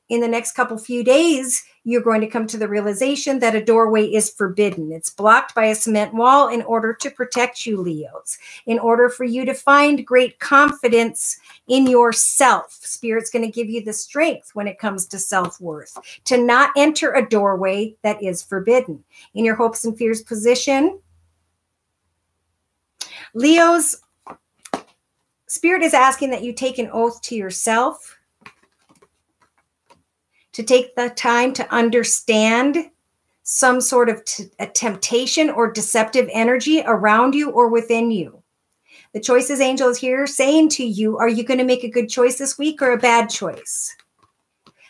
in the next few days, you're going to come to the realization that a doorway is forbidden. It's blocked by a cement wall in order to protect you, Leos, in order for you to find great confidence in yourself. Spirit's going to give you the strength when it comes to self-worth to not enter a doorway that is forbidden. In your hopes and fears position, Leos, Spirit is asking that you take an oath to yourself, to take the time to understand some sort of a temptation or deceptive energy around you or within you. The Choices Angel is here saying to you, are you going to make a good choice this week or a bad choice?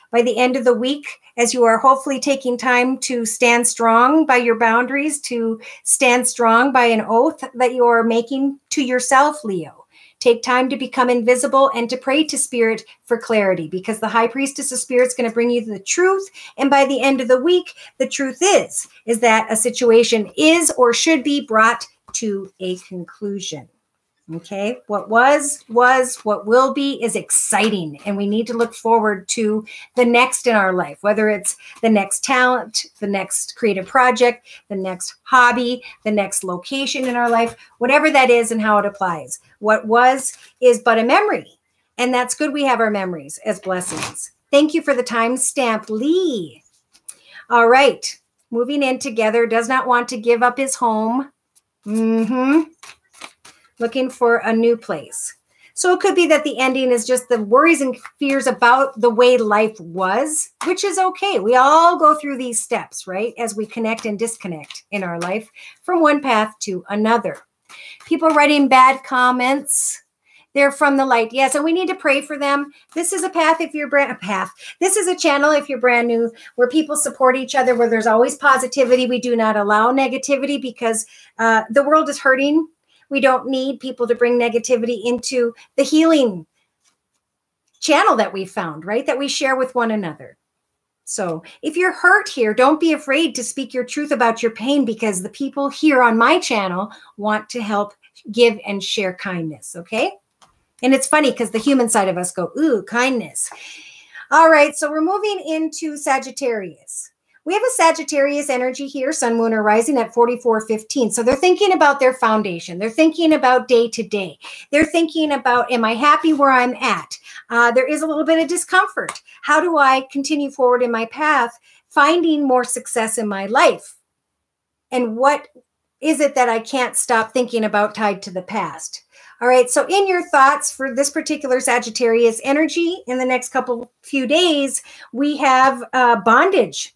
By the end of the week, as you are hopefully taking time to stand strong by your boundaries, to stand strong by an oath that you are making to yourself, Leo. Take time to become invisible and to pray to Spirit for clarity, because the High Priestess of Spirit is going to bring you the truth. And by the end of the week, the truth is that a situation is or should be brought to a conclusion. Okay, what was, what will be is exciting. And we need to look forward to the next in our life, whether it's the next talent, the next creative project, the next hobby, the next location in our life, whatever that is and how it applies. What was is but a memory. And that's good. We have our memories as blessings. Thank you for the timestamp, Lee. All right. Moving in together, does not want to give up his home. Looking for a new place. So it could be that the ending is just the worries and fears about the way life was, which is okay. We all go through these steps, right? As we connect and disconnect in our life from one path to another. People writing bad comments. They're from the light. Yes, and we need to pray for them. This is a path if you're a path. This is a channel if you're brand new, where people support each other, where there's always positivity. We do not allow negativity because the world is hurting. We don't need people to bring negativity into the healing channel that we found, right? That we share with one another. So if you're hurt here, don't be afraid to speak your truth about your pain, because the people here on my channel want to help give and share kindness, okay? And it's funny because the human side of us go, ooh, kindness. All right, so we're moving into Sagittarius. We have a Sagittarius energy here, sun, moon, or rising at 44:15. So they're thinking about their foundation. They're thinking about day to day. They're thinking about, am I happy where I'm at? There is a little bit of discomfort. How do I continue forward in my path, finding more success in my life? And what is it that I can't stop thinking about tied to the past? All right, so in your thoughts for this particular Sagittarius energy in the next few days, we have bondage,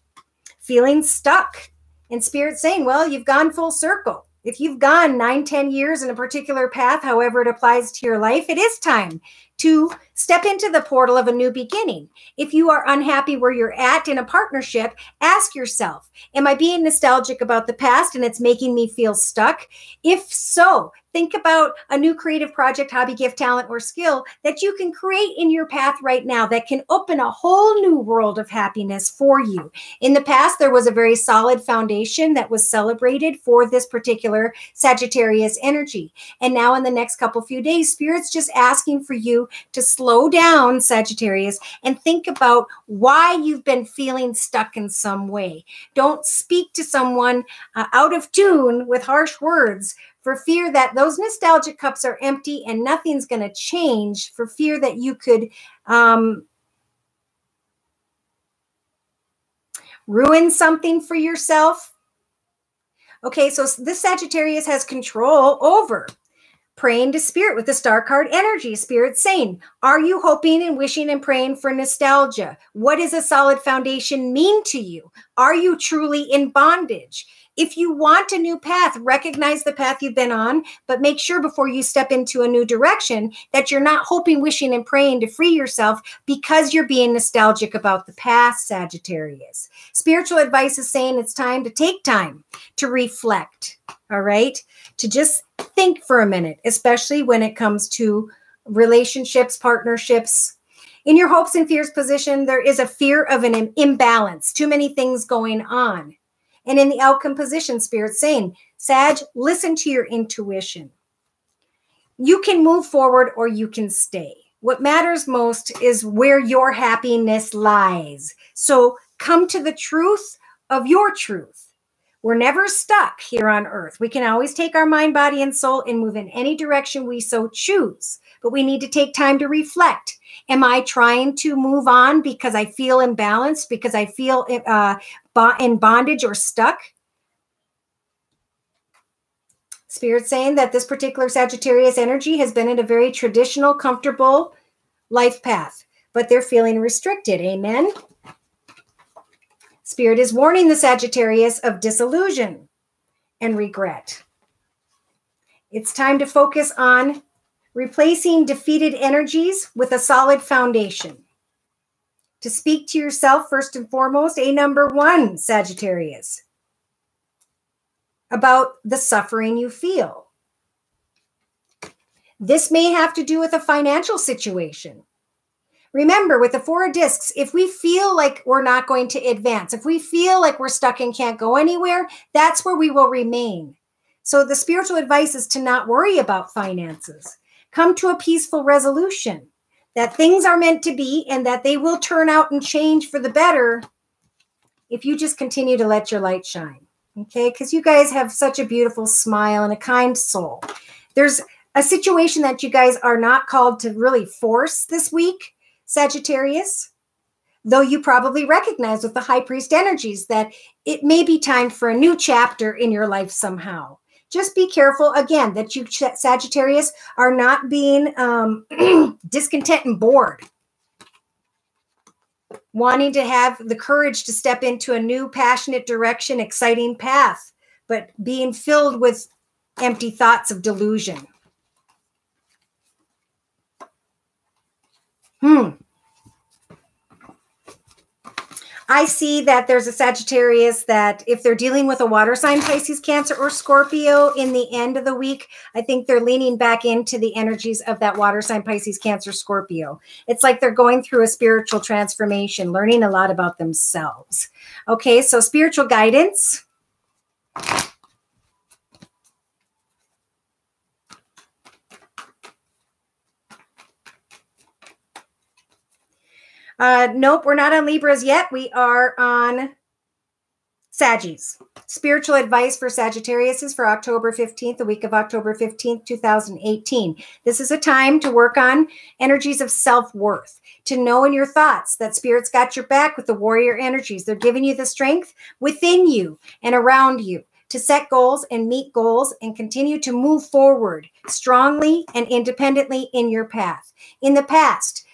feeling stuck, and Spirit saying, well, you've gone full circle. If you've gone 9-10 years in a particular path, however it applies to your life, it is time to step into the portal of a new beginning. If you are unhappy where you're at in a partnership, ask yourself, am I being nostalgic about the past and it's making me feel stuck? If so, think about a new creative project, hobby, gift, talent, or skill that you can create in your path right now that can open a whole new world of happiness for you. In the past, there was a very solid foundation that was celebrated for this particular Sagittarius energy. And now in the next few days, Spirit's just asking for you to slow down, Sagittarius, and think about why you've been feeling stuck in some way. Don't speak to someone out of tune with harsh words, for fear that those nostalgic cups are empty and nothing's going to change, for fear that you could ruin something for yourself. Okay, so this Sagittarius has control over praying to Spirit with the star card energy. Spirit saying, are you hoping and wishing and praying for nostalgia? What does a solid foundation mean to you? Are you truly in bondage? If you want a new path, recognize the path you've been on, but make sure before you step into a new direction that you're not hoping, wishing, and praying to free yourself because you're being nostalgic about the past, Sagittarius. Spiritual advice is saying it's time to take time to reflect, all right? To just think for a minute, especially when it comes to relationships, partnerships. In your hopes and fears position, there is a fear of an imbalance, too many things going on. And in the outcome position, Spirit saying, Sag, listen to your intuition. You can move forward or you can stay. What matters most is where your happiness lies. So come to the truth of your truth. We're never stuck here on earth. We can always take our mind, body, and soul and move in any direction we so choose. But we need to take time to reflect. Am I trying to move on because I feel imbalanced, because I feel in bondage or stuck? Spirit saying that this particular Sagittarius energy has been in a very traditional, comfortable life path, but they're feeling restricted. Amen. Spirit is warning the Sagittarius of disillusion and regret. It's time to focus on replacing defeated energies with a solid foundation. To speak to yourself first and foremost, number 1, Sagittarius, about the suffering you feel. This may have to do with a financial situation. Remember, with the 4 of discs, if we feel like we're not going to advance, if we feel like we're stuck and can't go anywhere, that's where we will remain. So the spiritual advice is to not worry about finances. Come to a peaceful resolution that things are meant to be and that they will turn out and change for the better if you just continue to let your light shine. Okay, because you guys have such a beautiful smile and a kind soul. There's a situation that you guys are not called to really force this week, Sagittarius, though you probably recognize with the High Priest energies that it may be time for a new chapter in your life somehow. Just be careful, again, that you, Sagittarius, are not being discontent and bored. Wanting to have the courage to step into a new, passionate direction, exciting path, but being filled with empty thoughts of delusion. I see that there's a Sagittarius that if they're dealing with a water sign, Pisces, Cancer, or Scorpio in the end of the week, I think they're leaning back into the energies of that water sign, Pisces, Cancer, Scorpio. It's like they're going through a spiritual transformation, learning a lot about themselves. Okay, so spiritual guidance. Nope, we're not on Libras yet. We are on Saggies. Spiritual advice for Sagittarius is for October 15th, the week of October 15th, 2018. This is a time to work on energies of self-worth, to know in your thoughts that Spirit's got your back with the warrior energies. They're giving you the strength within you and around you to set goals and meet goals and continue to move forward strongly and independently in your path. In the past,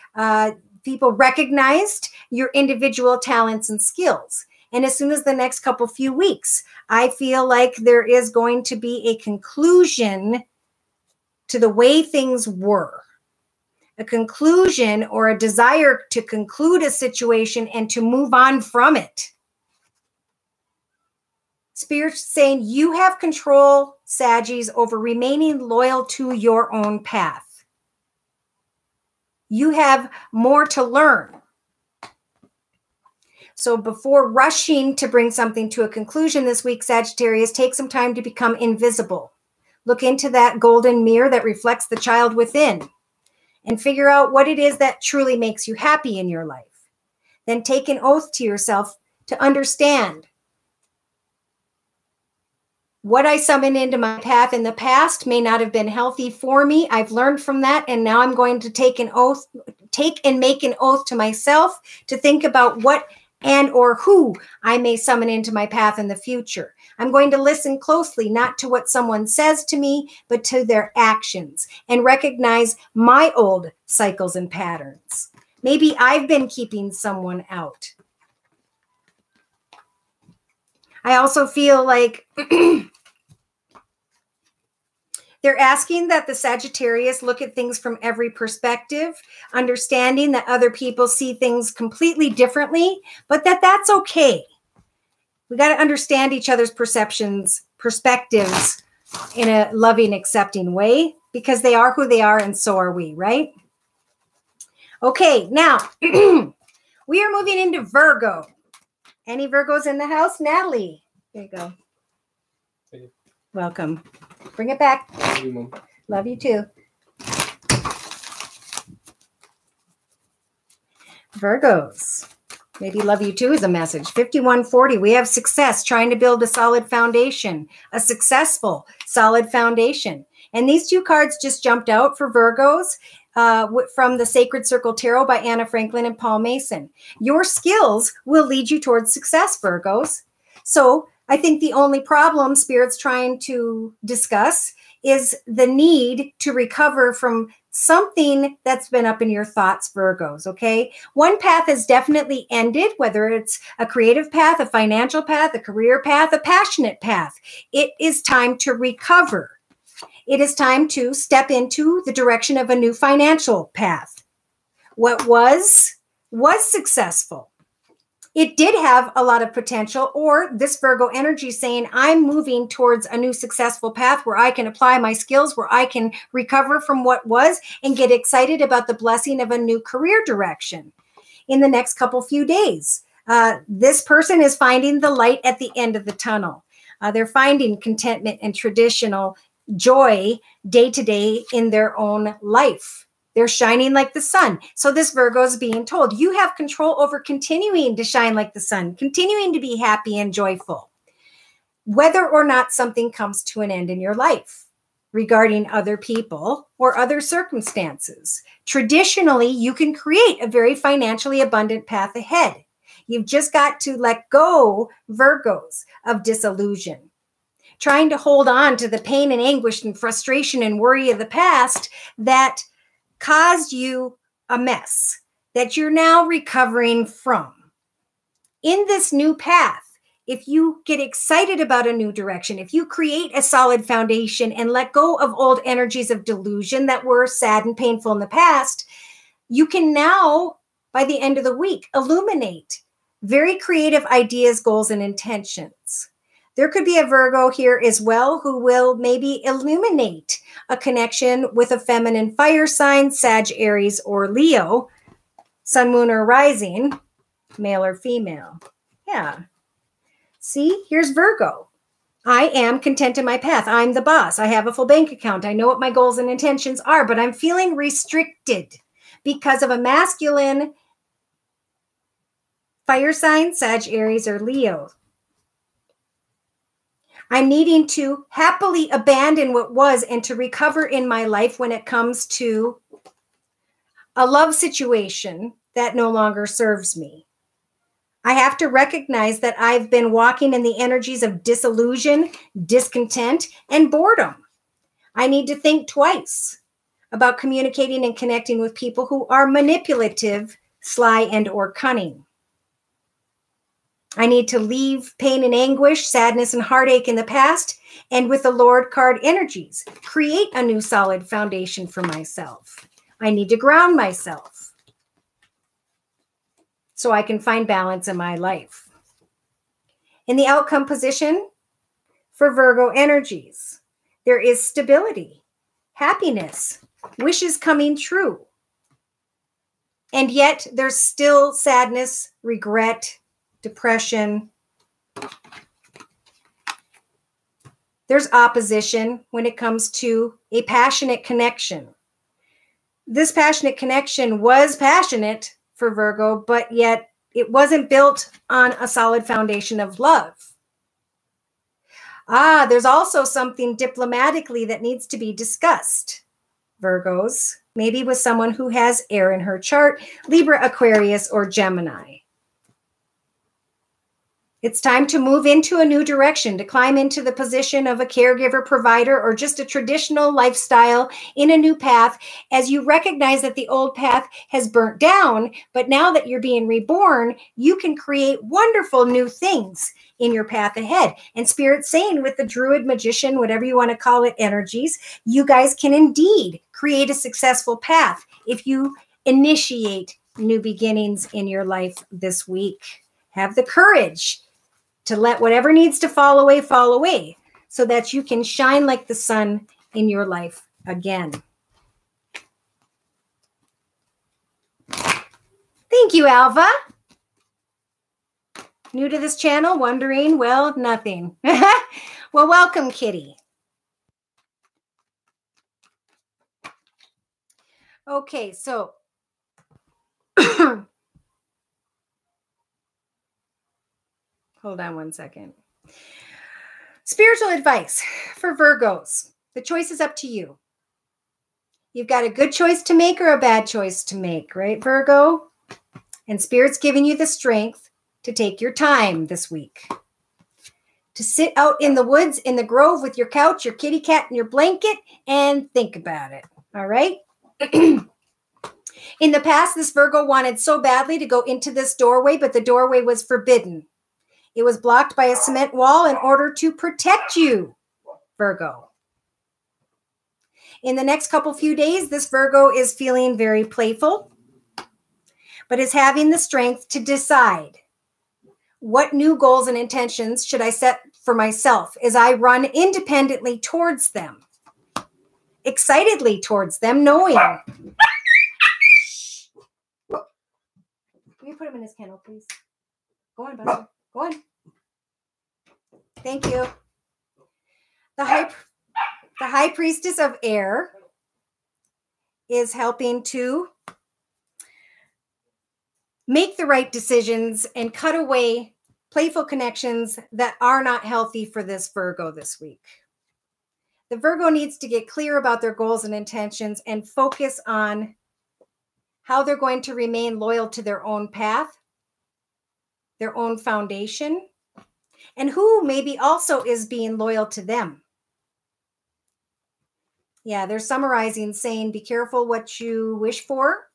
people recognized your individual talents and skills. And as soon as the next few weeks, I feel like there is going to be a conclusion to the way things were. A conclusion or a desire to conclude a situation and to move on from it. Spirit's saying you have control, Saggies, over remaining loyal to your own path. You have more to learn. So before rushing to bring something to a conclusion this week, Sagittarius, take some time to become invisible. Look into that golden mirror that reflects the child within and figure out what it is that truly makes you happy in your life. Then take an oath to yourself to understand what I summoned into my path in the past may not have been healthy for me. I've learned from that, and now I'm going to take and make an oath to myself to think about what and or who I may summon into my path in the future. I'm going to listen closely, not to what someone says to me, but to their actions, and recognize my old cycles and patterns. Maybe I've been keeping someone out. I also feel like they're asking that the Sagittarius look at things from every perspective, understanding that other people see things completely differently, but that's okay. We got to understand each other's perspectives in a loving, accepting way, because they are who they are and so are we, right? Okay, now we are moving into Virgo. Any Virgos in the house? Natalie, there you go. Thank you. Welcome. Bring it back. Love you, Mom. Love you too. Virgos. Maybe love you too is a message. 5140. We have success, trying to build a solid foundation, a successful, solid foundation. And these two cards just jumped out for Virgos from the Sacred Circle Tarot by Anna Franklin and Paul Mason. Your skills will lead you towards success, Virgos. So I think the only problem Spirit's trying to discuss is the need to recover from something that's been up in your thoughts, Virgos, okay? One path has definitely ended, whether it's a creative path, a financial path, a career path, a passionate path. It is time to recover. It is time to step into the direction of a new financial path. What was successful. It did have a lot of potential, or this Virgo energy saying, I'm moving towards a new successful path where I can apply my skills, where I can recover from what was and get excited about the blessing of a new career direction in the next few days. This person is finding the light at the end of the tunnel. They're finding contentment and traditional joy day to day in their own life. They're shining like the sun. So this Virgo is being told, you have control over continuing to shine like the sun, continuing to be happy and joyful, whether or not something comes to an end in your life regarding other people or other circumstances. Traditionally, you can create a very financially abundant path ahead. You've just got to let go, Virgos, of disillusion. Trying to hold on to the pain and anguish and frustration and worry of the past that caused you a mess that you're now recovering from. In this new path, if you get excited about a new direction, if you create a solid foundation and let go of old energies of delusion that were sad and painful in the past, You can now, by the end of the week, illuminate very creative ideas, goals, and intentions. There could be a Virgo here as well who will maybe illuminate a connection with a feminine fire sign, Sag, Aries, or Leo, sun, moon, or rising, male or female. Yeah. See, here's Virgo. I am content in my path. I'm the boss. I have a full bank account. I know what my goals and intentions are, but I'm feeling restricted because of a masculine fire sign, Sag, Aries, or Leo. I'm needing to happily abandon what was and to recover in my life when it comes to a love situation that no longer serves me. I have to recognize that I've been walking in the energies of disillusion, discontent, and boredom. I need to think twice about communicating and connecting with people who are manipulative, sly, and or cunning. I need to leave pain and anguish, sadness and heartache in the past, and with the Lord card energies, create a new solid foundation for myself. I need to ground myself so I can find balance in my life. In the outcome position for Virgo energies, there is stability, happiness, wishes coming true. And yet there's still sadness, regret, depression. There's opposition when it comes to a passionate connection. This passionate connection was passionate for Virgo, but yet it wasn't built on a solid foundation of love. There's also something diplomatically that needs to be discussed, Virgos, maybe with someone who has air in her chart, Libra, Aquarius, or Gemini. It's time to move into a new direction, to climb into the position of a caregiver, provider, or just a traditional lifestyle in a new path as you recognize that the old path has burnt down. But now that you're being reborn, you can create wonderful new things in your path ahead. And Spirit's saying with the Druid, Magician, whatever you want to call it, energies, you guys can indeed create a successful path if you initiate new beginnings in your life this week. Have the courage to let whatever needs to fall away, so that you can shine like the sun in your life again. Thank you, Alva. New to this channel, wondering, well, nothing. Well, welcome, Kitty. Okay, so hold on one second. Spiritual advice for Virgos. The choice is up to you. You've got a good choice to make or a bad choice to make, right, Virgo? And Spirit's giving you the strength to take your time this week. To sit out in the woods, in the grove with your couch, your kitty cat, and your blanket and think about it, all right? In the past, this Virgo wanted so badly to go into this doorway, but the doorway was forbidden. It was blocked by a cement wall in order to protect you, Virgo. In the next few days, this Virgo is feeling very playful, but is having the strength to decide what new goals and intentions should I set for myself as I run independently towards them, excitedly towards them, knowing. Can you put him in his kennel, please? Go on, Buster. Go on. Thank you. The high priestess of air is helping to make the right decisions and cut away playful connections that are not healthy for this Virgo this week. The Virgo needs to get clear about their goals and intentions and focus on how they're going to remain loyal to their own path, their own foundation, and who maybe also is being loyal to them. Yeah, they're summarizing saying, be careful what you wish for.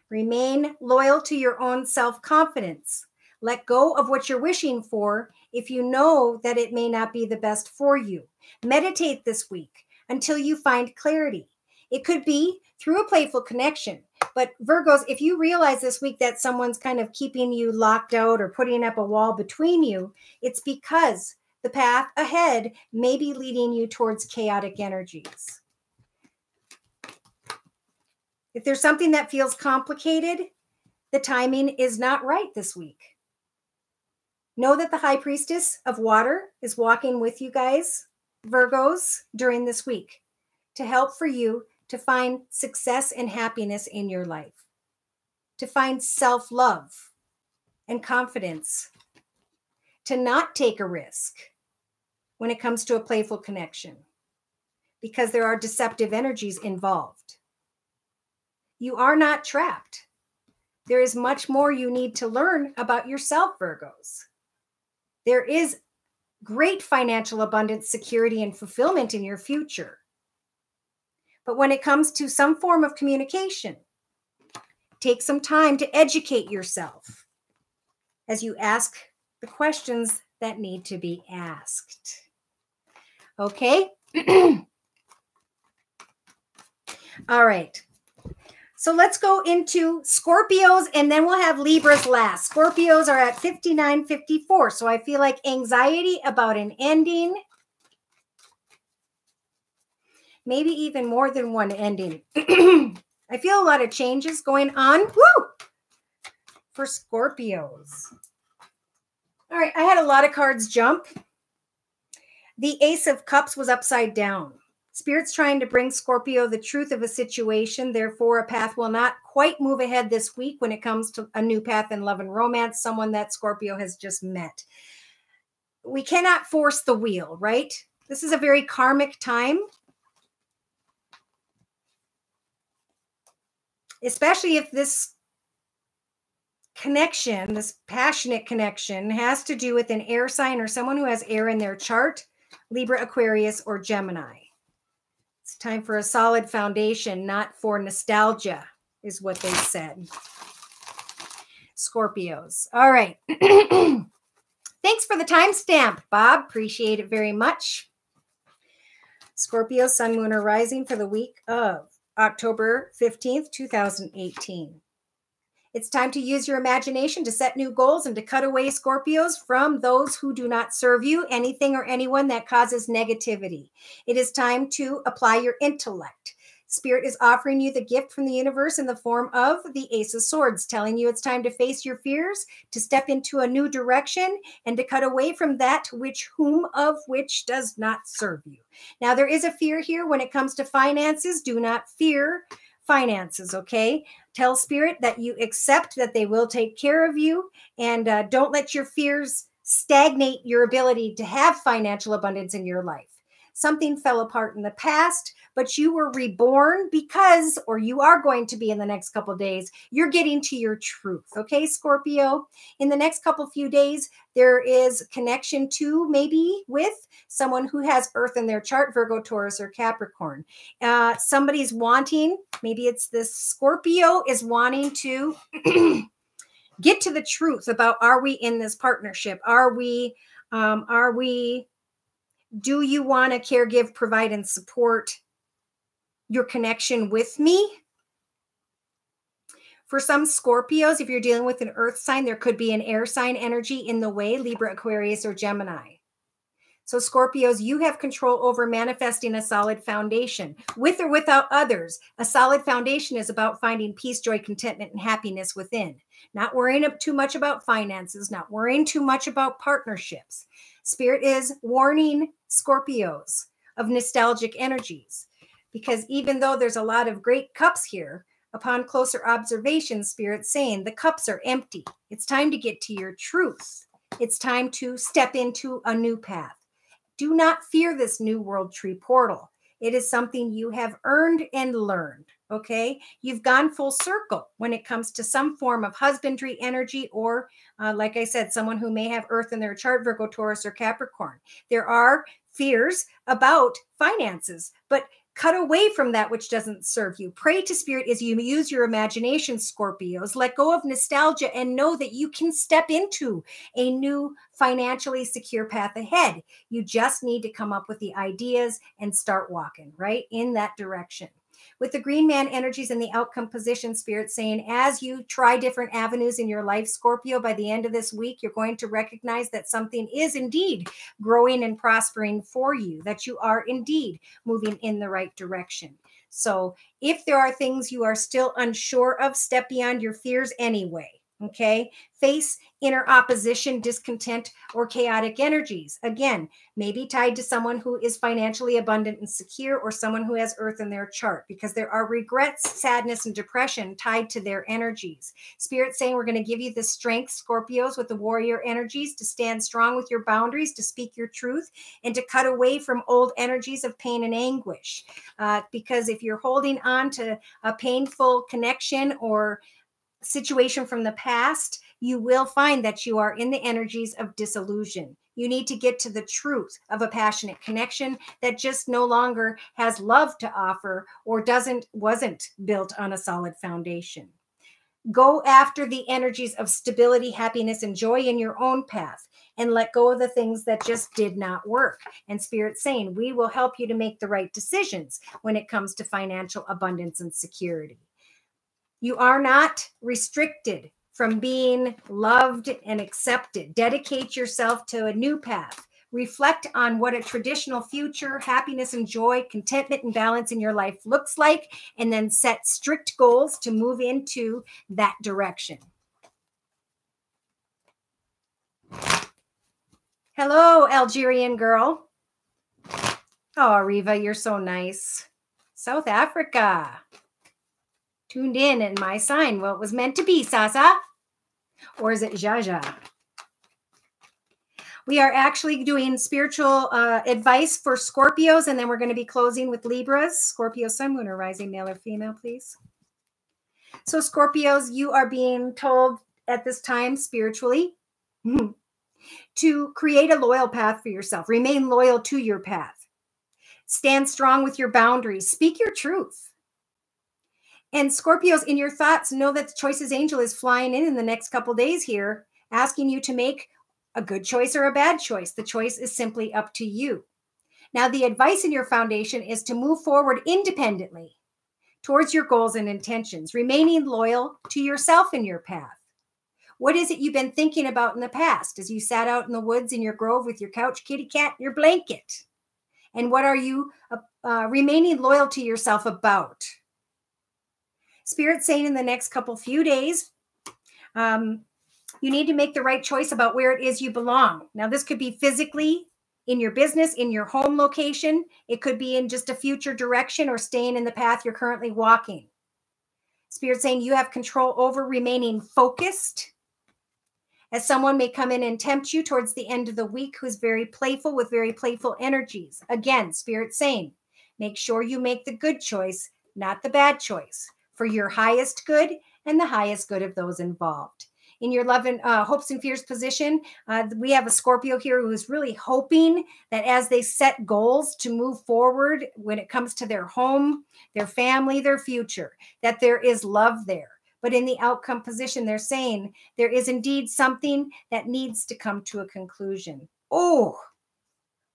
Remain loyal to your own self-confidence. Let go of what you're wishing for if you know that it may not be the best for you. Meditate this week until you find clarity. It could be through a playful connection. But Virgos, if you realize this week that someone's kind of keeping you locked out or putting up a wall between you, it's because the path ahead may be leading you towards chaotic energies. If there's something that feels complicated, the timing is not right this week. Know that the High Priestess of Water is walking with you guys, Virgos, during this week to help for you to find success and happiness in your life, to find self-love and confidence, to not take a risk when it comes to a playful connection, because there are deceptive energies involved. You are not trapped. There is much more you need to learn about yourself, Virgos. There is great financial abundance, security, and fulfillment in your future. But when it comes to some form of communication, take some time to educate yourself as you ask the questions that need to be asked. Okay? All right. So let's go into Scorpios, and then we'll have Libras last. Scorpios are at 59-54. So I feel like anxiety about an ending, maybe even more than one ending. I feel a lot of changes going on. Woo! For Scorpios. All right, I had a lot of cards jump. The Ace of Cups was upside down. Spirit's trying to bring Scorpio the truth of a situation. Therefore, a path will not quite move ahead this week when it comes to a new path in love and romance, someone that Scorpio has just met. We cannot force the wheel, right? This is a very karmic time. Especially if this connection, this passionate connection, has to do with an air sign or someone who has air in their chart, Libra, Aquarius, or Gemini. It's time for a solid foundation, not for nostalgia, is what they said. Scorpios. All right. Thanks for the timestamp, Bob. Appreciate it very much. Scorpio, Sun, Moon, or Rising for the week of October 15th, 2018. It's time to use your imagination to set new goals and to cut away, Scorpios, from those who do not serve you, anything or anyone that causes negativity. It is time to apply your intellect. Spirit is offering you the gift from the universe in the form of the Ace of Swords, telling you it's time to face your fears, to step into a new direction, and to cut away from that which does not serve you. Now, there is a fear here when it comes to finances. Do not fear finances, okay? Tell Spirit that you accept that they will take care of you, and don't let your fears stagnate your ability to have financial abundance in your life. Something fell apart in the past, but you were reborn because, or you are going to be in the next couple of days, you're getting to your truth. Okay, Scorpio? In the next few days, there is connection to maybe with someone who has Earth in their chart, Virgo, Taurus, or Capricorn. Somebody's wanting, maybe it's this Scorpio is wanting to get to the truth about, are we in this partnership? Do you want to care, give, provide, and support your connection with me? For some Scorpios, if you're dealing with an earth sign, there could be an air sign energy in the way, Libra, Aquarius, or Gemini. So Scorpios, you have control over manifesting a solid foundation. With or without others, a solid foundation is about finding peace, joy, contentment, and happiness within. Not worrying too much about finances, not worrying too much about partnerships. Spirit is warning Scorpios of nostalgic energies, because even though there's a lot of great cups here, upon closer observation, Spirit's saying the cups are empty. It's time to get to your truth. It's time to step into a new path. Do not fear this new world tree portal. It is something you have earned and learned, okay? You've gone full circle when it comes to some form of husbandry energy or, like I said, someone who may have Earth in their chart, Virgo, Taurus, or Capricorn. There are fears about finances, but cut away from that which doesn't serve you. Pray to Spirit as you use your imagination, Scorpios. Let go of nostalgia and know that you can step into a new financially secure path ahead. You just need to come up with the ideas and start walking right in that direction. With the green man energies in the outcome position, Spirit saying, as you try different avenues in your life, Scorpio, by the end of this week, you're going to recognize that something is indeed growing and prospering for you, that you are indeed moving in the right direction. So if there are things you are still unsure of, step beyond your fears anyway. Okay, face inner opposition, discontent, or chaotic energies. Again, maybe tied to someone who is financially abundant and secure, or someone who has earth in their chart, because there are regrets, sadness, and depression tied to their energies. Spirit saying we're going to give you the strength, Scorpios, with the warrior energies to stand strong with your boundaries, to speak your truth, and to cut away from old energies of pain and anguish. Because if you're holding on to a painful connection or situation from the past, you will find that you are in the energies of disillusion. You need to get to the truth of a passionate connection that just no longer has love to offer or wasn't built on a solid foundation. Go after the energies of stability, happiness, and joy in your own path, and let go of the things that just did not work. And Spirit saying, we will help you to make the right decisions when it comes to financial abundance and security. You are not restricted from being loved and accepted. Dedicate yourself to a new path. Reflect on what a traditional future, happiness and joy, contentment and balance in your life looks like, and then set strict goals to move into that direction. Hello, Algerian girl. Oh, Riva, you're so nice. South Africa. Tuned in my sign. Well, it was meant to be, Sasa. Or is it Jaja? We are actually doing spiritual advice for Scorpios, and then we're going to be closing with Libras. Scorpio, Sun, Moon, or Rising, male or female, please. So Scorpios, you are being told at this time spiritually to create a loyal path for yourself. Remain loyal to your path. Stand strong with your boundaries. Speak your truth. And Scorpios, in your thoughts, know that the Choices Angel is flying in the next couple days here, asking you to make a good choice or a bad choice. The choice is simply up to you. Now, the advice in your foundation is to move forward independently towards your goals and intentions, remaining loyal to yourself in your path. What is it you've been thinking about in the past as you sat out in the woods in your grove with your couch, kitty cat, and your blanket? And what are you remaining loyal to yourself about? Spirit saying in the next few days, you need to make the right choice about where it is you belong. Now, this could be physically in your business, in your home location. It could be in just a future direction or staying in the path you're currently walking. Spirit saying you have control over remaining focused, as someone may come in and tempt you towards the end of the week who's very playful with very playful energies. Again, Spirit saying, make sure you make the good choice, not the bad choice, for your highest good and the highest good of those involved. In your love and hopes and fears position, we have a Scorpio here who is really hoping that as they set goals to move forward when it comes to their home, their family, their future, that there is love there. But in the outcome position, they're saying there is indeed something that needs to come to a conclusion. Oh,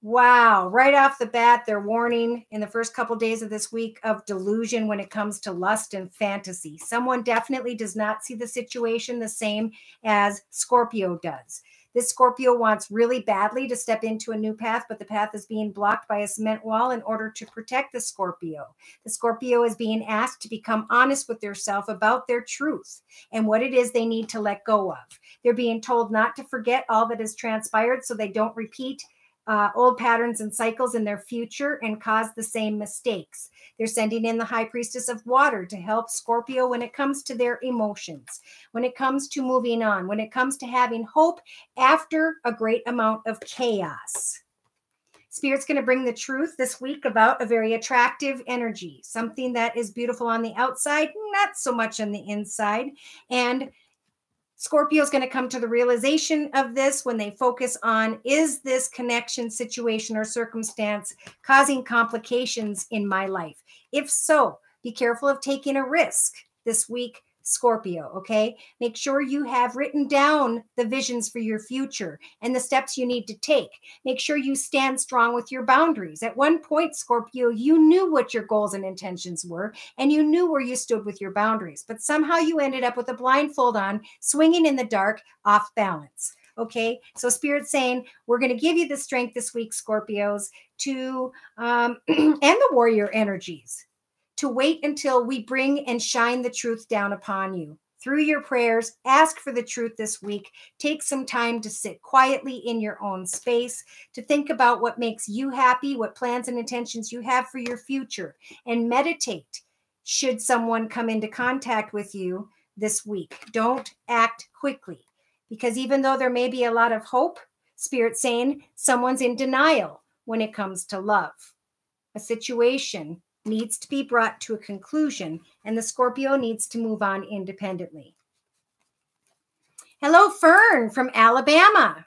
wow. Right off the bat, they're warning in the first couple of days of this week of delusion when it comes to lust and fantasy. Someone definitely does not see the situation the same as Scorpio does. This Scorpio wants really badly to step into a new path, but the path is being blocked by a cement wall in order to protect the Scorpio. The Scorpio is being asked to become honest with themselves about their truth and what it is they need to let go of. They're being told not to forget all that has transpired so they don't repeat old patterns and cycles in their future and cause the same mistakes. They're sending in the High Priestess of Water to help Scorpio when it comes to their emotions, when it comes to moving on, when it comes to having hope after a great amount of chaos. Spirit's going to bring the truth this week about a very attractive energy, something that is beautiful on the outside, not so much on the inside. And Scorpio is going to come to the realization of this when they focus on, is this connection, situation, or circumstance causing complications in my life? If so, be careful of taking a risk this week Scorpio, okay? Make sure you have written down the visions for your future and the steps you need to take. Make sure you stand strong with your boundaries. At one point, Scorpio, you knew what your goals and intentions were, and you knew where you stood with your boundaries, but somehow you ended up with a blindfold on, swinging in the dark, off balance. Okay, so Spirit's saying, we're going to give you the strength this week, Scorpios, to, and the warrior energies, to wait until we bring and shine the truth down upon you. Through your prayers, ask for the truth this week. Take some time to sit quietly in your own space, to think about what makes you happy, what plans and intentions you have for your future, and meditate should someone come into contact with you this week. Don't act quickly, because even though there may be a lot of hope, Spirit's saying someone's in denial when it comes to love. A situation needs to be brought to a conclusion, and the Scorpio needs to move on independently. Hello, Fern from Alabama.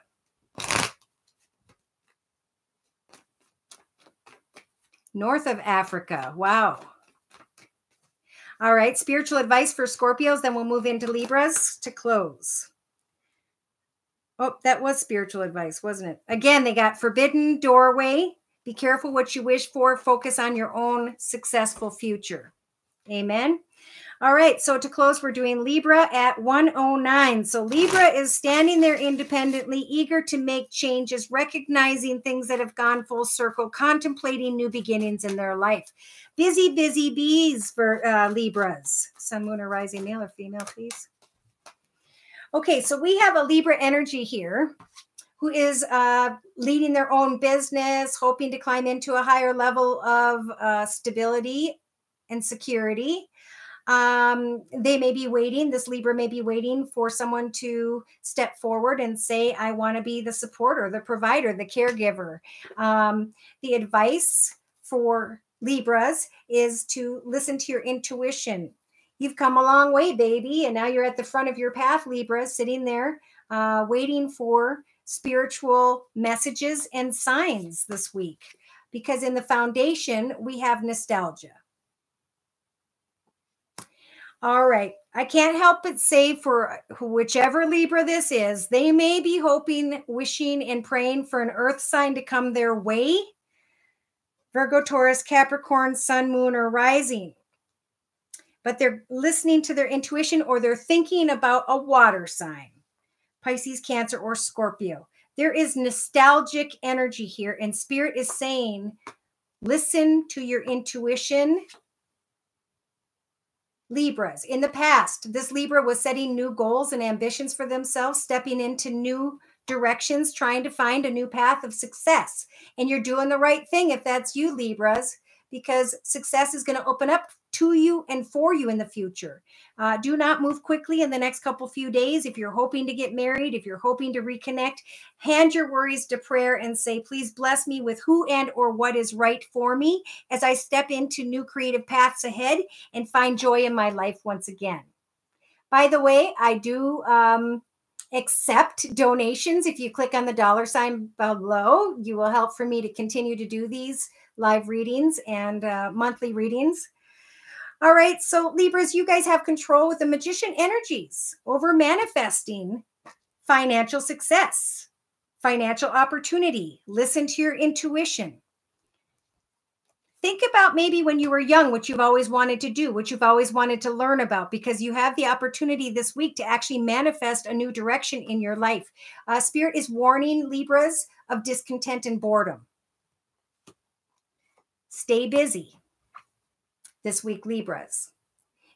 North of Africa. Wow. All right, spiritual advice for Scorpios, then we'll move into Libras to close. Oh, that was spiritual advice, wasn't it? Again, they got forbidden doorway. Be careful what you wish for. Focus on your own successful future. Amen. All right. So to close, we're doing Libra at 109. So Libra is standing there independently, eager to make changes, recognizing things that have gone full circle, contemplating new beginnings in their life. Busy, busy bees for Libras. Sun, moon, or rising, male or female, please. Okay. So we have a Libra energy here, who is leading their own business, hoping to climb into a higher level of stability and security. They may be waiting, this Libra may be waiting for someone to step forward and say, I want to be the supporter, the provider, the caregiver. The advice for Libras is to listen to your intuition. You've come a long way, baby, and now you're at the front of your path, Libra, sitting there waiting for spiritual messages and signs this week, because in the foundation we have nostalgia. All right, I can't help but say, for whichever Libra this is, they may be hoping, wishing, and praying for an earth sign to come their way. Virgo, Taurus, Capricorn, Sun, Moon, or Rising. But they're listening to their intuition, or they're thinking about a water sign. Pisces, Cancer, or Scorpio. There is nostalgic energy here, and Spirit is saying, listen to your intuition. Libras, in the past, this Libra was setting new goals and ambitions for themselves, stepping into new directions, trying to find a new path of success. And you're doing the right thing if that's you, Libras, because success is going to open up to you and for you in the future. Do not move quickly in the next few days. If you're hoping to get married, if you're hoping to reconnect, hand your worries to prayer and say, please bless me with who and or what is right for me as I step into new creative paths ahead and find joy in my life once again. By the way, I do accept donations. If you click on the $sign below, you will help for me to continue to do these live readings and monthly readings. All right, so Libras, you guys have control with the Magician energies over manifesting financial success, financial opportunity. Listen to your intuition. Think about maybe when you were young, what you've always wanted to do, what you've always wanted to learn about, because you have the opportunity this week to actually manifest a new direction in your life. Spirit is warning Libras of discontent and boredom. Stay busy this week, Libras.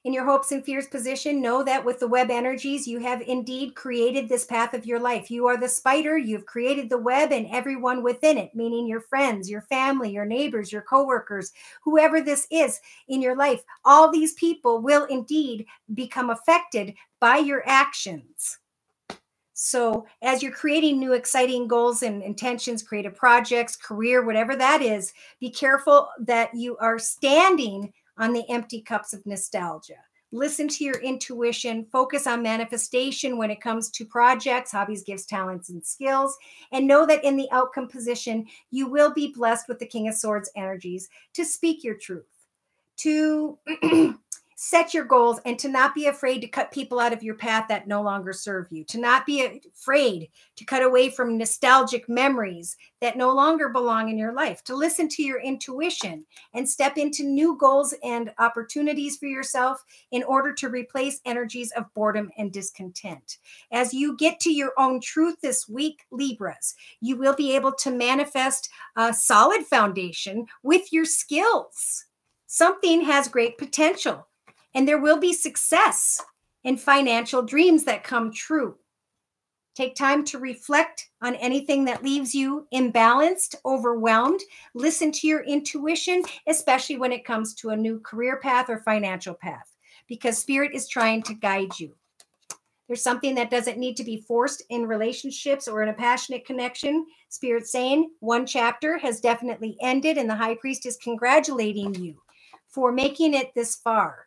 In your hopes and fears position, know that with the web energies, you have indeed created this path of your life. You are the spider, you've created the web and everyone within it, meaning your friends, your family, your neighbors, your coworkers, whoever this is in your life. All these people will indeed become affected by your actions. So as you're creating new exciting goals and intentions, creative projects, career, whatever that is, be careful that you are standing on the empty cups of nostalgia. Listen to your intuition, focus on manifestation when it comes to projects, hobbies, gifts, talents, and skills, and know that in the outcome position, you will be blessed with the King of Swords energies to speak your truth, to set your goals and to not be afraid to cut people out of your path that no longer serve you, to not be afraid to cut away from nostalgic memories that no longer belong in your life, to listen to your intuition and step into new goals and opportunities for yourself in order to replace energies of boredom and discontent. As you get to your own truth this week, Libras, you will be able to manifest a solid foundation with your skills. Something has great potential. And there will be success in financial dreams that come true. Take time to reflect on anything that leaves you imbalanced, overwhelmed. Listen to your intuition, especially when it comes to a new career path or financial path, because Spirit is trying to guide you. There's something that doesn't need to be forced in relationships or in a passionate connection. Spirit's saying one chapter has definitely ended, and the High Priest is congratulating you for making it this far.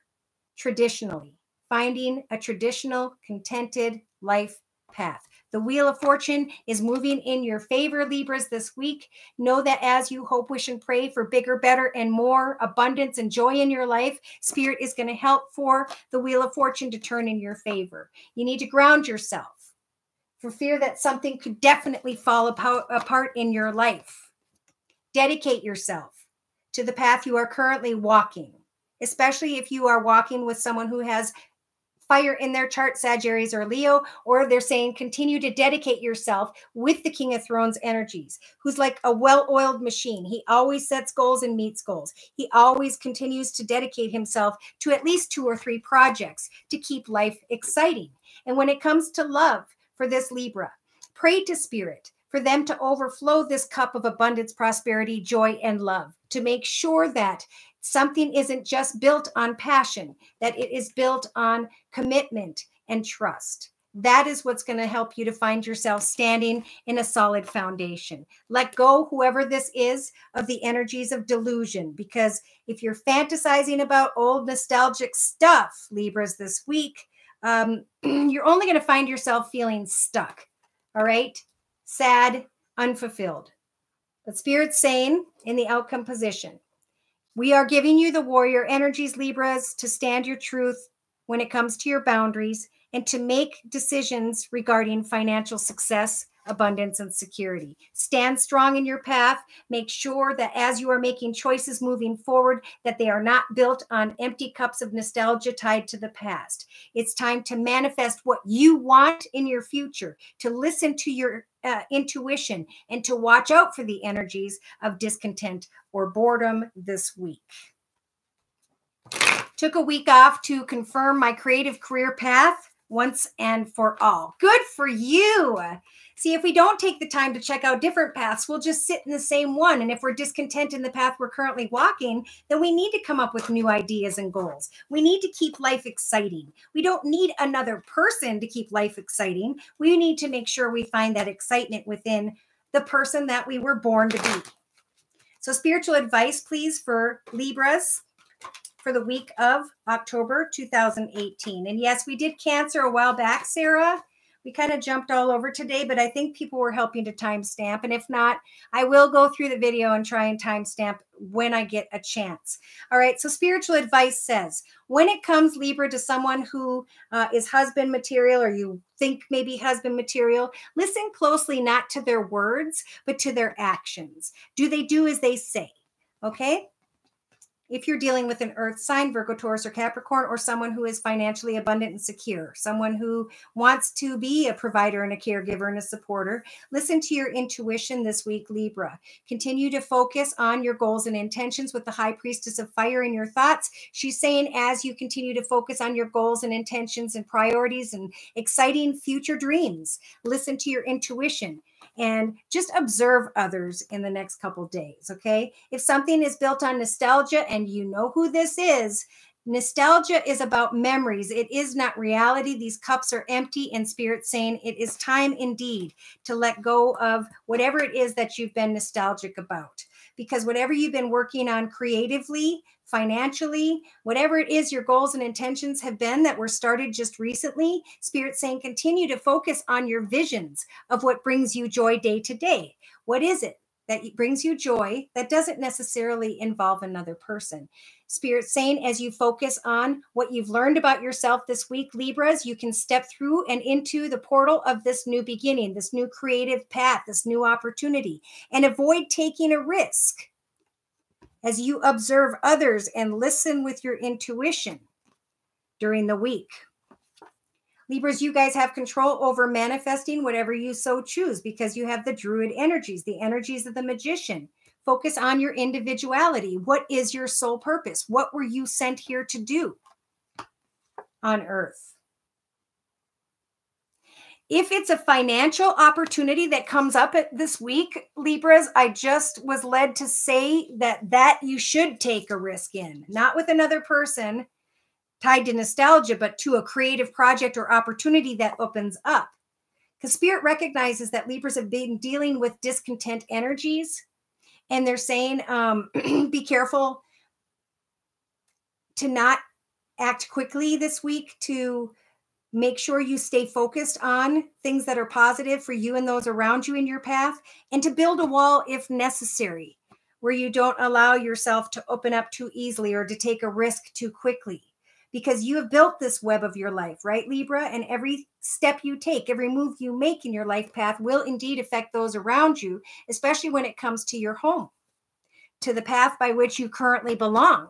Traditionally, finding a traditional, contented life path. The Wheel of Fortune is moving in your favor, Libras, this week. Know that as you hope, wish, and pray for bigger, better, and more abundance and joy in your life, Spirit is going to help for the Wheel of Fortune to turn in your favor. You need to ground yourself for fear that something could definitely fall apart in your life. Dedicate yourself to the path you are currently walking, especially if you are walking with someone who has fire in their chart, Sagittarius or Leo, or they're saying continue to dedicate yourself with the King of Thrones energies, who's like a well-oiled machine. He always sets goals and meets goals. He always continues to dedicate himself to at least 2 or 3 projects to keep life exciting. And when it comes to love for this Libra, pray to Spirit for them to overflow this cup of abundance, prosperity, joy, and love, to make sure that something isn't just built on passion, that it is built on commitment and trust. That is what's going to help you to find yourself standing in a solid foundation. Let go, whoever this is, of the energies of delusion, because if you're fantasizing about old nostalgic stuff, Libras, this week, you're only going to find yourself feeling stuck. All right? Sad, unfulfilled. But Spirit's saying in the outcome position, we are giving you the warrior energies, Libras, to stand your truth when it comes to your boundaries and to make decisions regarding financial success, abundance, and security. Stand strong in your path. Make sure that as you are making choices moving forward, that they are not built on empty cups of nostalgia tied to the past. It's time to manifest what you want in your future, to listen to your intuition, and to watch out for the energies of discontent or boredom this week. Took a week off to confirm my creative career path once and for all. Good for you. See, if we don't take the time to check out different paths, we'll just sit in the same one. And if we're discontent in the path we're currently walking, then we need to come up with new ideas and goals. We need to keep life exciting. We don't need another person to keep life exciting. We need to make sure we find that excitement within the person that we were born to be. So spiritual advice, please, for Libras for the week of October 2018. And yes, we did Cancer a while back, Sarah. We kind of jumped all over today, but I think people were helping to timestamp. And if not, I will go through the video and try and timestamp when I get a chance. All right, so spiritual advice says, when it comes, Libra, to someone who is husband material, or you think maybe husband material, listen closely, not to their words, but to their actions. Do they do as they say? Okay? If you're dealing with an earth sign, Virgo, Taurus, or Capricorn, or someone who is financially abundant and secure, someone who wants to be a provider and a caregiver and a supporter, listen to your intuition this week, Libra. Continue to focus on your goals and intentions with the High Priestess of Fire in your thoughts. She's saying as you continue to focus on your goals and intentions and priorities and exciting future dreams, listen to your intuition. And just observe others in the next couple days, okay? If something is built on nostalgia, and you know who this is, nostalgia is about memories. It is not reality. These cups are empty, and Spirit saying it is time indeed to let go of whatever it is that you've been nostalgic about. Because whatever you've been working on creatively, financially, whatever it is your goals and intentions have been that were started just recently, Spirit saying continue to focus on your visions of what brings you joy day to day. What is it that brings you joy that doesn't necessarily involve another person. Spirit's saying, as you focus on what you've learned about yourself this week, Libras, you can step through and into the portal of this new beginning, this new creative path, this new opportunity, and avoid taking a risk as you observe others and listen with your intuition during the week. Libras, you guys have control over manifesting whatever you so choose because you have the druid energies, the energies of the magician. Focus on your individuality. What is your soul purpose? What were you sent here to do on Earth? If it's a financial opportunity that comes up this week, Libras, I just was led to say that you should take a risk in, not with another person tied to nostalgia, but to a creative project or opportunity that opens up. Because Spirit recognizes that Libras have been dealing with discontent energies, and they're saying, be careful to not act quickly this week, to make sure you stay focused on things that are positive for you and those around you in your path, and to build a wall if necessary, where you don't allow yourself to open up too easily or to take a risk too quickly. Because you have built this web of your life, right, Libra? And every step you take, every move you make in your life path will indeed affect those around you, especially when it comes to your home, to the path by which you currently belong.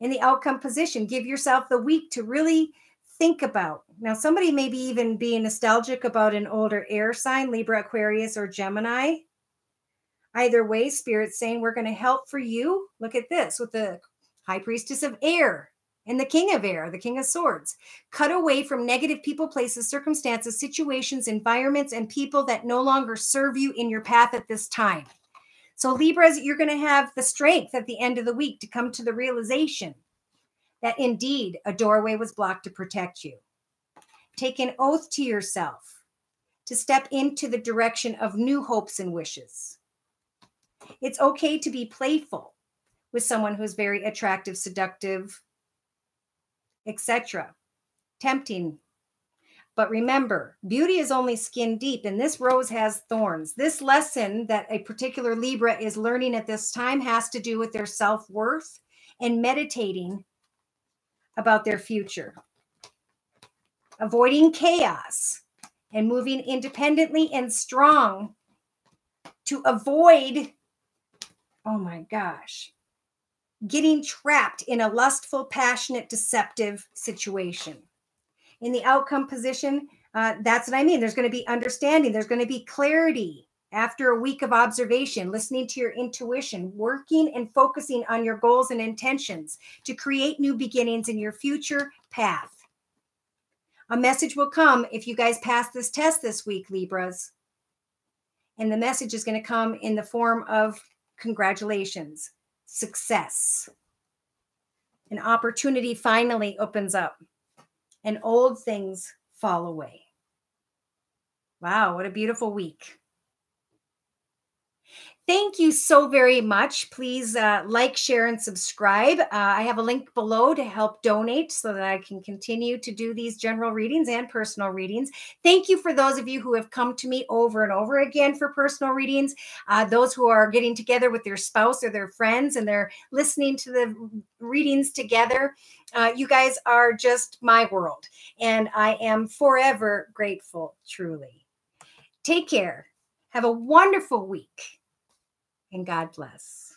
In the outcome position, give yourself the week to really think about. Now, somebody may be even being nostalgic about an older air sign, Libra, Aquarius, or Gemini. Either way, Spirit's saying we're going to help for you. Look at this with the High Priestess of Air and the King of Air, the King of Swords. Cut away from negative people, places, circumstances, situations, environments, and people that no longer serve you in your path at this time. So Libras, you're going to have the strength at the end of the week to come to the realization that indeed a doorway was blocked to protect you. Take an oath to yourself to step into the direction of new hopes and wishes. It's okay to be playful with someone who's very attractive, seductive, etc. Tempting. But remember, beauty is only skin deep, and this rose has thorns. This lesson that a particular Libra is learning at this time has to do with their self-worth and meditating about their future. Avoiding chaos and moving independently and strong to avoid, oh my gosh, getting trapped in a lustful, passionate, deceptive situation. In the outcome position, that's what I mean. There's going to be understanding. There's going to be clarity after a week of observation, listening to your intuition, working and focusing on your goals and intentions to create new beginnings in your future path. A message will come if you guys pass this test this week, Libras. And the message is going to come in the form of congratulations, success. An opportunity finally opens up and old things fall away. Wow, what a beautiful week. Thank you so very much. Please like, share, and subscribe. I have a link below to help donate so that I can continue to do these general readings and personal readings. Thank you for those of you who have come to me over and over again for personal readings. Those who are getting together with their spouse or their friends and they're listening to the readings together. You guys are just my world, and I am forever grateful, truly. Take care. Have a wonderful week. And God bless.